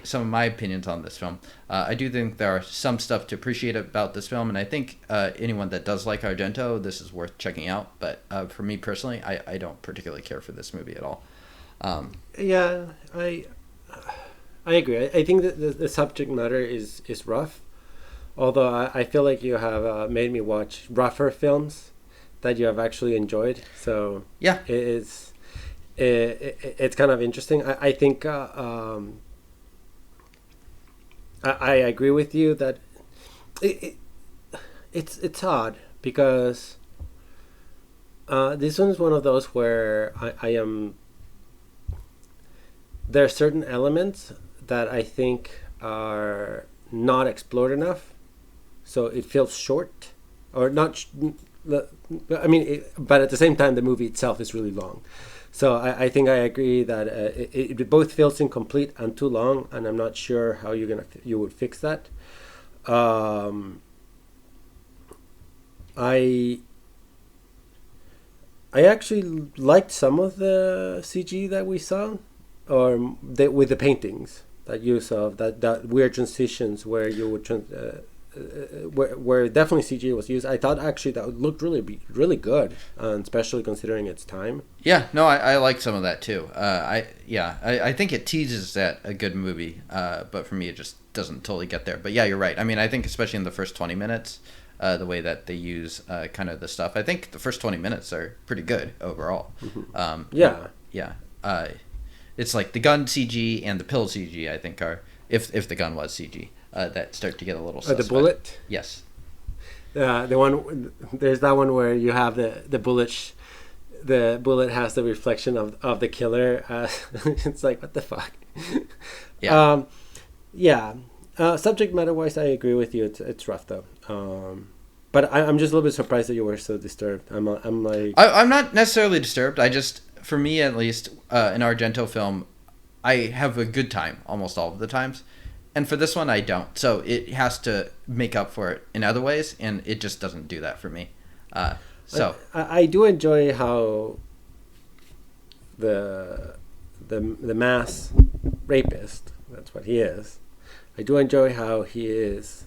some of my opinions on this film. I do think there are some stuff to appreciate about this film, and I think anyone that does like Argento, this is worth checking out. But for me personally, I don't particularly care for this movie at all. Yeah, I agree. I think that the subject matter is rough, although I feel like you have made me watch rougher films that you have actually enjoyed. So yeah, it's kind of interesting. I think I agree with you that it's odd because this one's one of those where I am. There are certain elements that I think are not explored enough, so it feels short, or not. I mean, but at the same time, the movie itself is really long. So I think I agree that it both feels incomplete and too long, and I'm not sure how you would fix that. I actually liked some of the CG that we saw, or with the paintings, that use of that weird transitions where you would where definitely CG was used. I thought actually that looked really good, and especially considering its time. Yeah, no, I like some of that too. I think it teases at a good movie, but for me it just doesn't totally get there. But yeah, you're right. I mean, I think especially in the first 20 minutes, the way that they use kind of the stuff, I think the first 20 minutes are pretty good overall. It's like the gun CG and the pill CG, I think, are, if the gun was CG, that start to get a little suspect. The bullet? Yes. The one, there's that one where you have the bullet. The bullet has the reflection of the killer. It's like, what the fuck? Yeah. Yeah. Subject matter wise, I agree with you. It's rough though. But I'm just a little bit surprised that you were so disturbed. I'm like I'm not necessarily disturbed. I just, for me at least, an Argento film, I have a good time almost all of the times, and for this one I don't. So it has to make up for it in other ways, and it just doesn't do that for me. I do enjoy how the mass rapist, that's what he is. I do enjoy how he is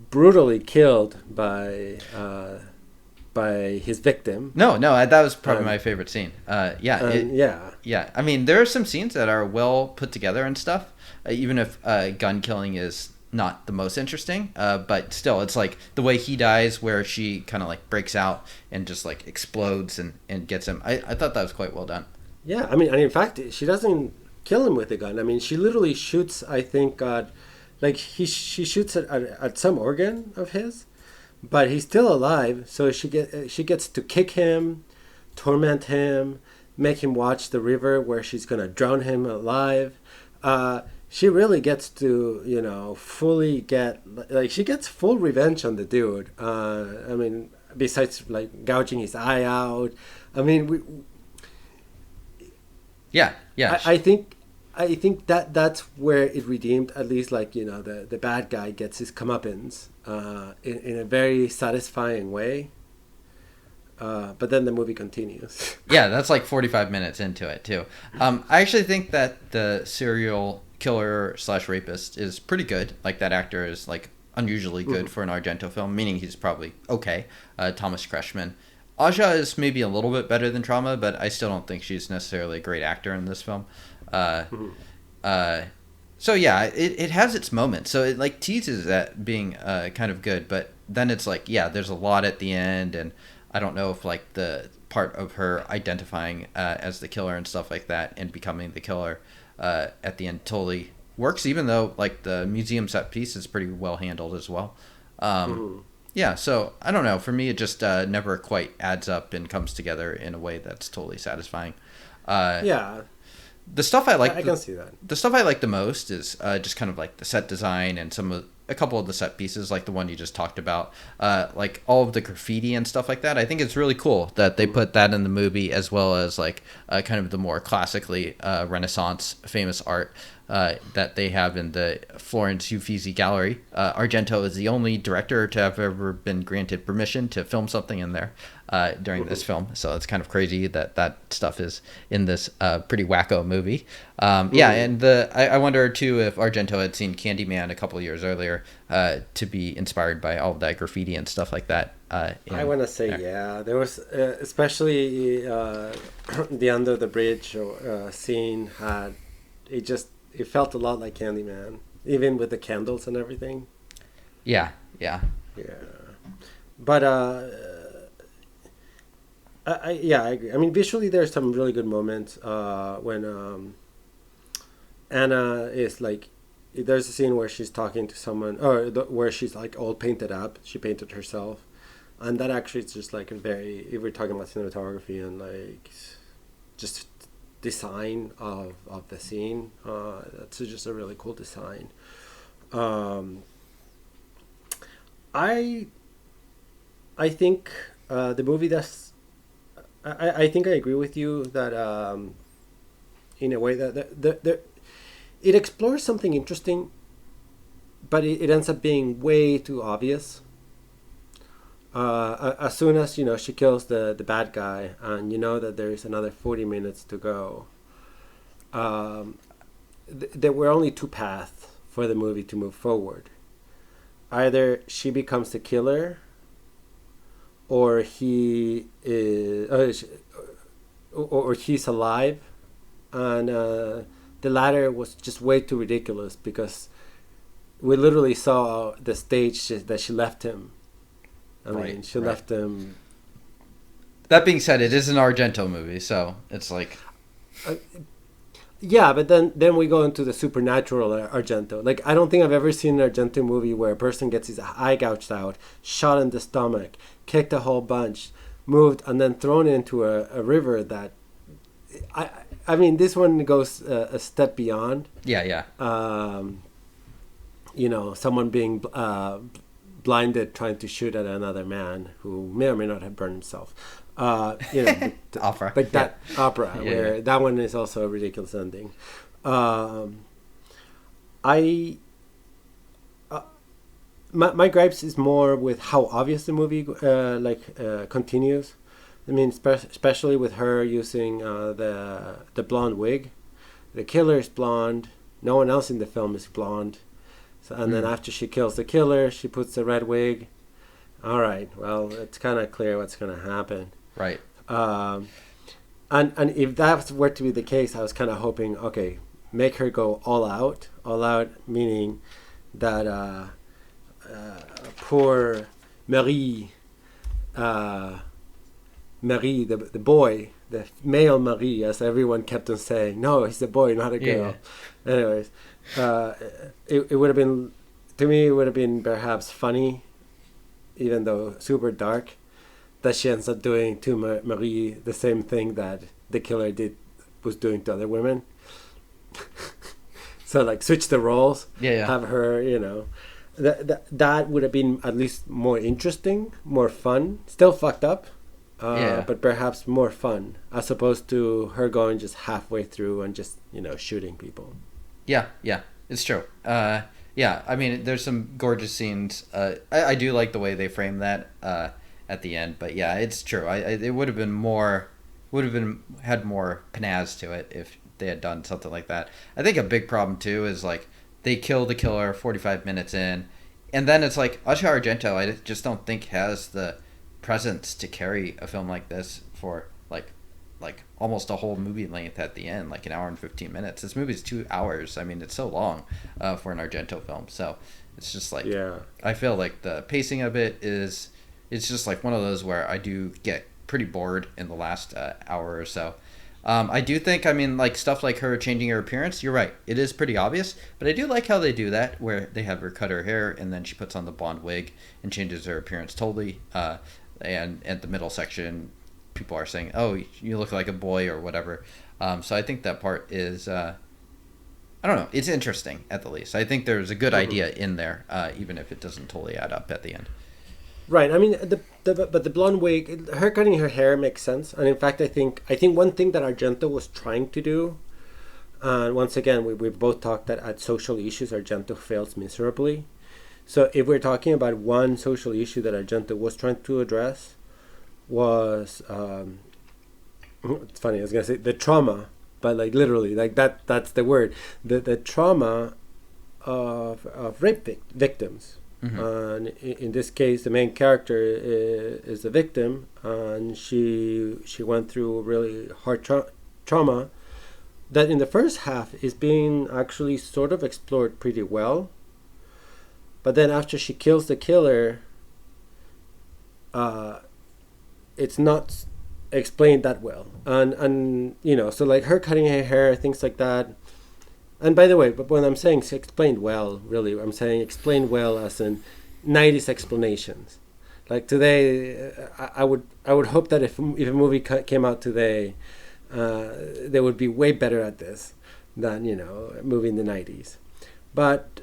brutally killed by his victim. No, that was probably my favorite scene. Yeah. I mean, there are some scenes that are well put together and stuff, even if gun killing is not the most interesting. But still, it's like the way he dies, where she kind of like breaks out and just like explodes and gets him. I thought that was quite well done. Yeah, I mean, and in fact, she doesn't kill him with a gun. I mean, she literally shoots, I think, she shoots at some organ of his, but he's still alive. So she gets to kick him, torment him, make him watch the river where she's gonna drown him alive. She really gets to fully get she gets full revenge on the dude. I mean, besides like gouging his eye out. I mean, Yeah. I think that's where it redeemed, at least the bad guy gets his comeuppance in a very satisfying way. But then the movie continues. Yeah, that's like 45 minutes into it too. I actually think that the serial killer / rapist is pretty good. Like that actor is like unusually good for an Argento film, meaning he's probably okay. Thomas Kretschmann. Aja is maybe a little bit better than Trauma, but I still don't think she's necessarily a great actor in this film. So yeah, it has its moments. So it like teases at being kind of good, but then it's like, yeah, there's a lot at the end, and I don't know if like the part of her identifying as the killer and stuff like that and becoming the killer at the end totally works, even though like the museum set piece is pretty well handled as well. Yeah, so I don't know. For me, it just never quite adds up and comes together in a way that's totally satisfying. Yeah. The stuff I like, I can see that. The stuff I like the most is just kind of like the set design and a couple of the set pieces, like the one you just talked about, like all of the graffiti and stuff like that. I think it's really cool that they put that in the movie, as well as like kind of the more classically Renaissance famous art that they have in the Florence Uffizi Gallery. Argento is the only director to have ever been granted permission to film something in there during this film. So it's kind of crazy that stuff is in this pretty wacko movie. Yeah, and I wonder too if Argento had seen Candyman a couple of years earlier to be inspired by all of that graffiti and stuff like that. I want to say yeah. There was especially the under the bridge scene had it felt a lot like Candyman, even with the candles and everything. Yeah. But I agree. I mean, visually, there's some really good moments when Anna is like, there's a scene where she's talking to someone, or where she's like all painted up. She painted herself, and that actually is just like if we're talking about cinematography and like just design of the scene, that's just a really cool design. I think the movie does. I think I agree with you that in a way that it explores something interesting, but it ends up being way too obvious. As soon as she kills the bad guy, and that there is another 40 minutes to go, there were only two paths for the movie to move forward. Either she becomes the killer, or he is, or he's alive, and the latter was just way too ridiculous, because we literally saw the stage that she left him. I mean, she left him. That being said, it is an Argento movie, so it's like. Yeah, but then we go into the supernatural Argento. Like, I don't think I've ever seen an Argento movie where a person gets his eye gouged out, shot in the stomach, kicked a whole bunch, moved, and then thrown into a river that. I mean, this one goes a step beyond. Yeah. someone being blinded trying to shoot at another man who may or may not have burned himself. Opera. Like that opera, Yeah, where yeah. that one is also a ridiculous ending. I my gripes is more with how obvious the movie continues. I mean, especially with her using the blonde wig. The killer is blonde. No one else in the film is blonde. So, and then after she kills the killer, she puts the red wig. All right, well, it's kind of clear what's going to happen. Right. And if that were to be the case, I was kind of hoping, okay, make her go all out meaning that poor Marie, the boy, the male Marie, as everyone kept on saying, no, he's a boy, not a girl. Yeah. Anyways, it would have been, to me, it would have been perhaps funny, even though super dark, that she ends up doing to Marie the same thing that the killer was doing to other women. So like switch the roles. Yeah. Have her, that would have been at least more interesting, more fun. Still fucked up, but perhaps more fun, as opposed to her going just halfway through and just shooting people. Yeah, it's true. I mean, there's some gorgeous scenes. I do like the way they frame that at the end, but yeah, it's true. It would have been had more panache to it if they had done something like that. I think a big problem too is like they kill the killer 45 minutes in, and then it's like Dario Argento, I just don't think has the presence to carry a film like this for like almost a whole movie length at the end, like an hour and 15 minutes. This movie's 2 hours. I mean, it's so long for an Argento film. So it's just like, I feel like the pacing of it it's just like one of those where I do get pretty bored in the last hour or so. I do think, I mean, like stuff like her changing her appearance, you're right. It is pretty obvious, but I do like how they do that, where they have her cut her hair and then she puts on the blonde wig and changes her appearance totally. And at the middle section, people are saying, oh, you look like a boy or whatever. So I think that part is, I don't know, it's interesting at the least. I think there's a good idea in there, even if it doesn't totally add up at the end. Right. I mean, but the blonde wig, her cutting her hair makes sense. And in fact, I think one thing that Argento was trying to do, and once again, we've both talked that at social issues, Argento fails miserably. So if we're talking about one social issue that Argento was trying to address, was it's funny, I was gonna say the trauma, but like literally, like that's the word, the trauma of rape victims. And in this case, the main character is the victim, and she went through really hard trauma that in the first half is being actually sort of explored pretty well, but then after she kills the killer, it's not explained that well, and so like her cutting her hair, things like that. And by the way, but when I'm saying explained well, really, I'm saying explained well as in 90s explanations. Like today, I would hope that if a movie came out today, they would be way better at this than a movie in the 90s. But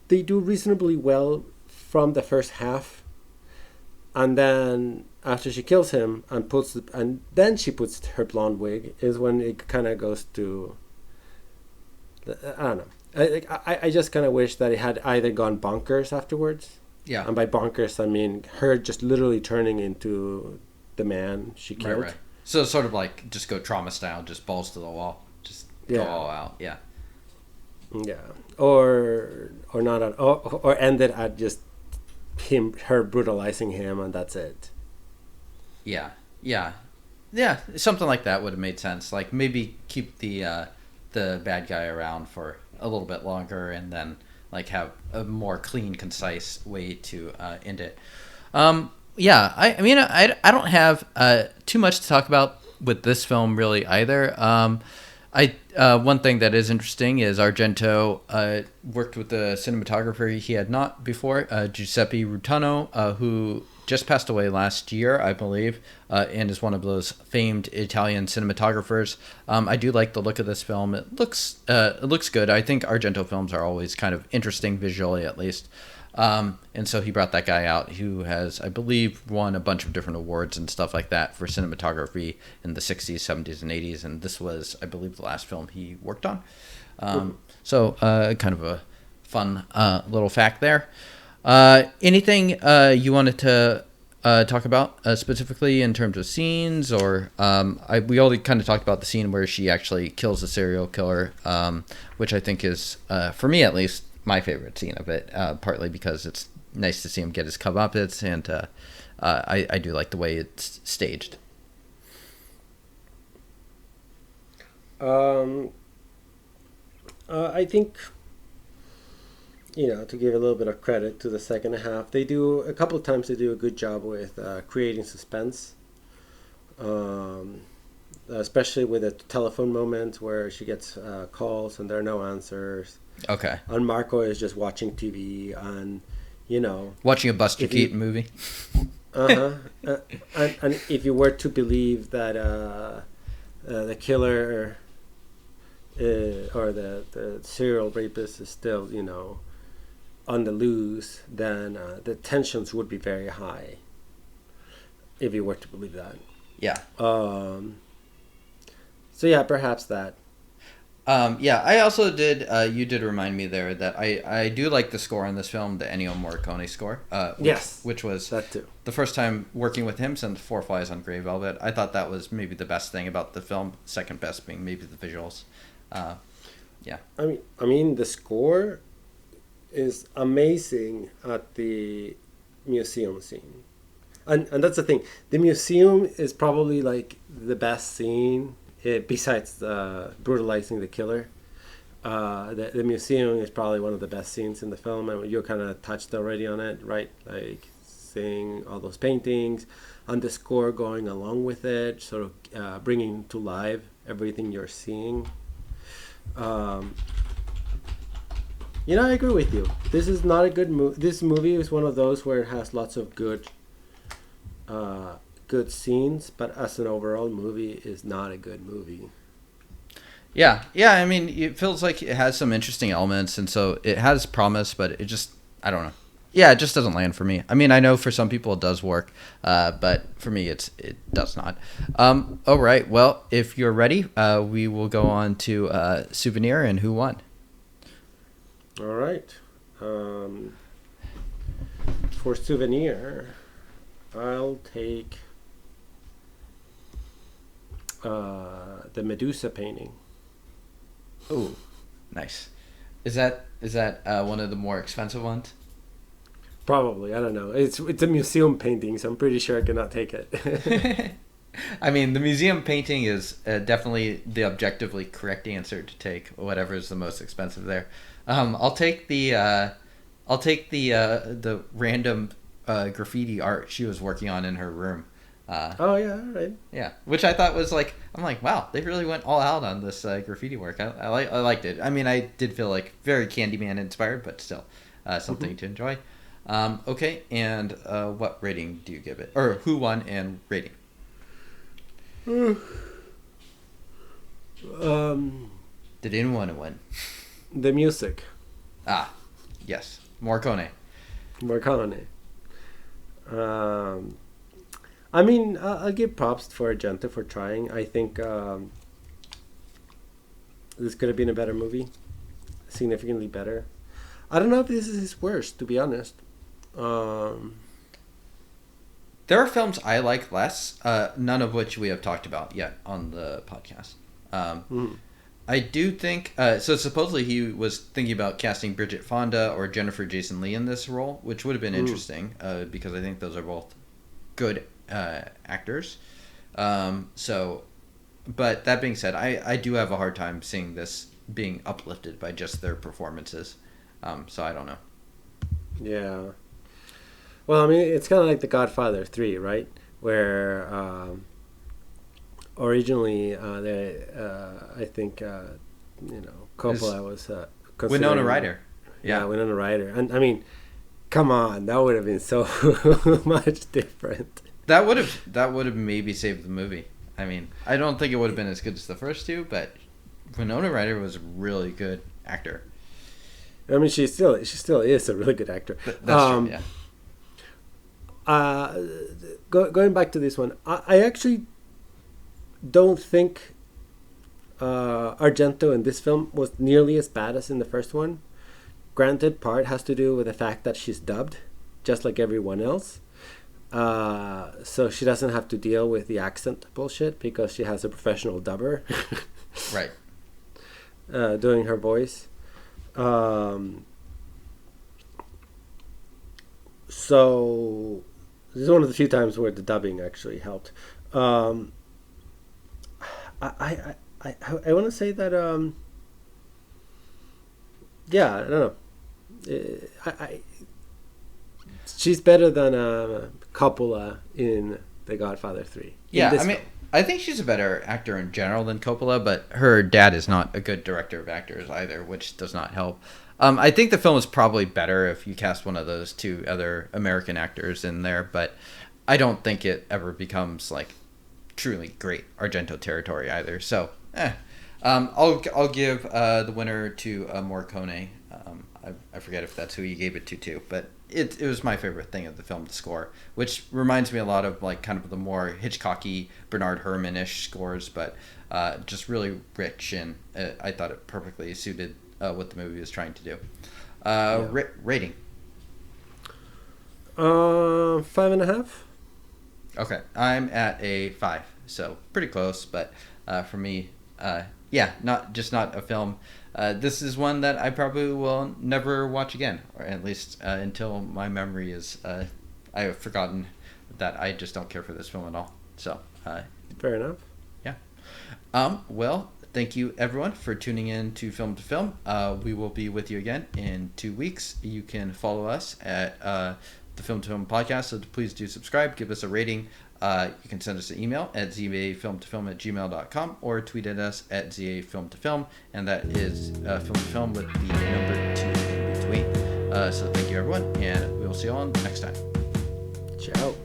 they do reasonably well from the first half, and then after she kills him and then she puts her blonde wig is when it kind of goes to. I don't know. I just kind of wish that it had either gone bonkers afterwards. Yeah. And by bonkers, I mean her just literally turning into the man she killed. Right. So sort of like just go trauma style, just balls to the wall, just go all out. Yeah. Yeah. Or not at, or end it at just her brutalizing him, and that's it. Yeah. Something like that would have made sense. Like maybe keep the bad guy around for a little bit longer, and then like have a more clean, concise way to end it. I mean, I don't have too much to talk about with this film really either. One thing that is interesting is Argento worked with a cinematographer he had not before, Giuseppe Rutano, who just passed away last year, I believe, and is one of those famed Italian cinematographers. I do like the look of this film. It looks good. I think Argento films are always kind of interesting visually, at least. And so he brought that guy out who has, I believe, won a bunch of different awards and stuff like that for cinematography in the 60s, 70s, and 80s. And this was, I believe, the last film he worked on. So kind of a fun little fact there. Anything you wanted to talk about specifically in terms of scenes, or we already kind of talked about the scene where she actually kills the serial killer, which I think is, for me at least, my favorite scene of it, partly because it's nice to see him get his comeuppance, and I do like the way it's staged. I think, to give a little bit of credit to the second half, they do a couple of times. They do a good job with creating suspense, especially with the telephone moment where she gets calls and there are no answers. Okay. And Marco is just watching TV and, watching a Buster Keaton movie. And if you were to believe that the killer or the serial rapist is still, on the loose, then the tensions would be very high. If you were to believe that. Yeah. So yeah, perhaps that. Yeah, I also did. You did remind me there that I do like the score on this film, the Ennio Morricone score. Which was that too. The first time working with him since Four Flies on Grey Velvet. I thought that was maybe the best thing about the film. Second best being maybe the visuals. Yeah. I mean, the score is amazing at the museum scene, and that's the thing. The museum is probably like the best scene. Besides brutalizing the killer, the museum is probably one of the best scenes in the film, and you kind of touched already on it, right? Like seeing all those paintings and the score going along with it, sort of bringing to life everything you're seeing. I agree with you. This is not a good movie. This movie is one of those where it has lots of good scenes, but as an overall movie is not a good movie. Yeah. I mean, it feels like it has some interesting elements, and so it has promise, but it just, I don't know. Yeah, it just doesn't land for me. I mean, I know for some people it does work, but for me it does not. All right, well, if you're ready, we will go on to Souvenir and Who Won. All right. For Souvenir, I'll take the Medusa painting. Ooh, nice. Is that one of the more expensive ones? Probably, I don't know. It's a museum painting, so I'm pretty sure I cannot take it. I mean, the museum painting is definitely the objectively correct answer to take. Whatever is the most expensive there. I'll take the random graffiti art she was working on in her room. Oh yeah, all right. Yeah, which I thought was like, I'm like, wow, they really went all out on this graffiti work. I liked it. I mean, I did feel like very Candyman inspired, but still something to enjoy. Okay, and what rating do you give it? Or Who Won and rating? Did anyone win? The music. Ah, yes, Morricone. I mean, I'll give props for Argento for trying. I think this could have been a better movie, significantly better. I don't know if this is his worst, to be honest. There are films I like less, none of which we have talked about yet on the podcast. I do think, so supposedly he was thinking about casting Bridget Fonda or Jennifer Jason Leigh in this role, which would have been interesting, because I think those are both good actors. But that being said, I do have a hard time seeing this being uplifted by just their performances. So I don't know. Yeah. Well, I mean, it's kind of like The Godfather 3, right? Where originally, I think, Coppola was Winona Ryder. Yeah, Winona Ryder. And I mean, Come on, that would have been so much different. That would have maybe saved the movie. I mean, I don't think it would have been as good as the first two, but Winona Ryder was a really good actor. I mean, she still is a really good actor. That's true. Yeah. Going back to this one, I actually don't think Argento in this film was nearly as bad as in the first one. Granted, part has to do with the fact that she's dubbed, just like everyone else. So she doesn't have to deal with the accent bullshit because she has a professional dubber. Right. Doing her voice. So this is one of the few times where the dubbing actually helped. I want to say that yeah, I don't know. She's better than Coppola in The Godfather 3. Yeah, I mean, I think she's a better actor in general than Coppola, but her dad is not a good director of actors either, which does not help. I think the film is probably better if you cast one of those two other American actors in there, but I don't think it ever becomes like truly great Argento territory either. So, I'll give the winner to Morricone. I forget if that's who you gave it to too, but it was my favorite thing of the film, the score, which reminds me a lot of like kind of the more Hitchcocky, Bernard Herrmann-ish scores, but just really rich, and I thought it perfectly suited what the movie was trying to do. Rating? 5.5. Okay, I'm at a 5, so pretty close, but for me, yeah, not a film. This is one that I probably will never watch again, or at least until my memory is I have forgotten that I just don't care for this film at all. So fair enough. Yeah. Well, thank you everyone for tuning in to Film to Film. We will be with you again in 2 weeks. You can follow us at the Film to Film podcast, so please do subscribe, give us a rating. You can send us an email at zafilmtofilm@gmail.com or tweet at us at zafilmtofilm, and that is film to film with the number 2 in between. So thank you everyone, and we will see you all next time. Ciao.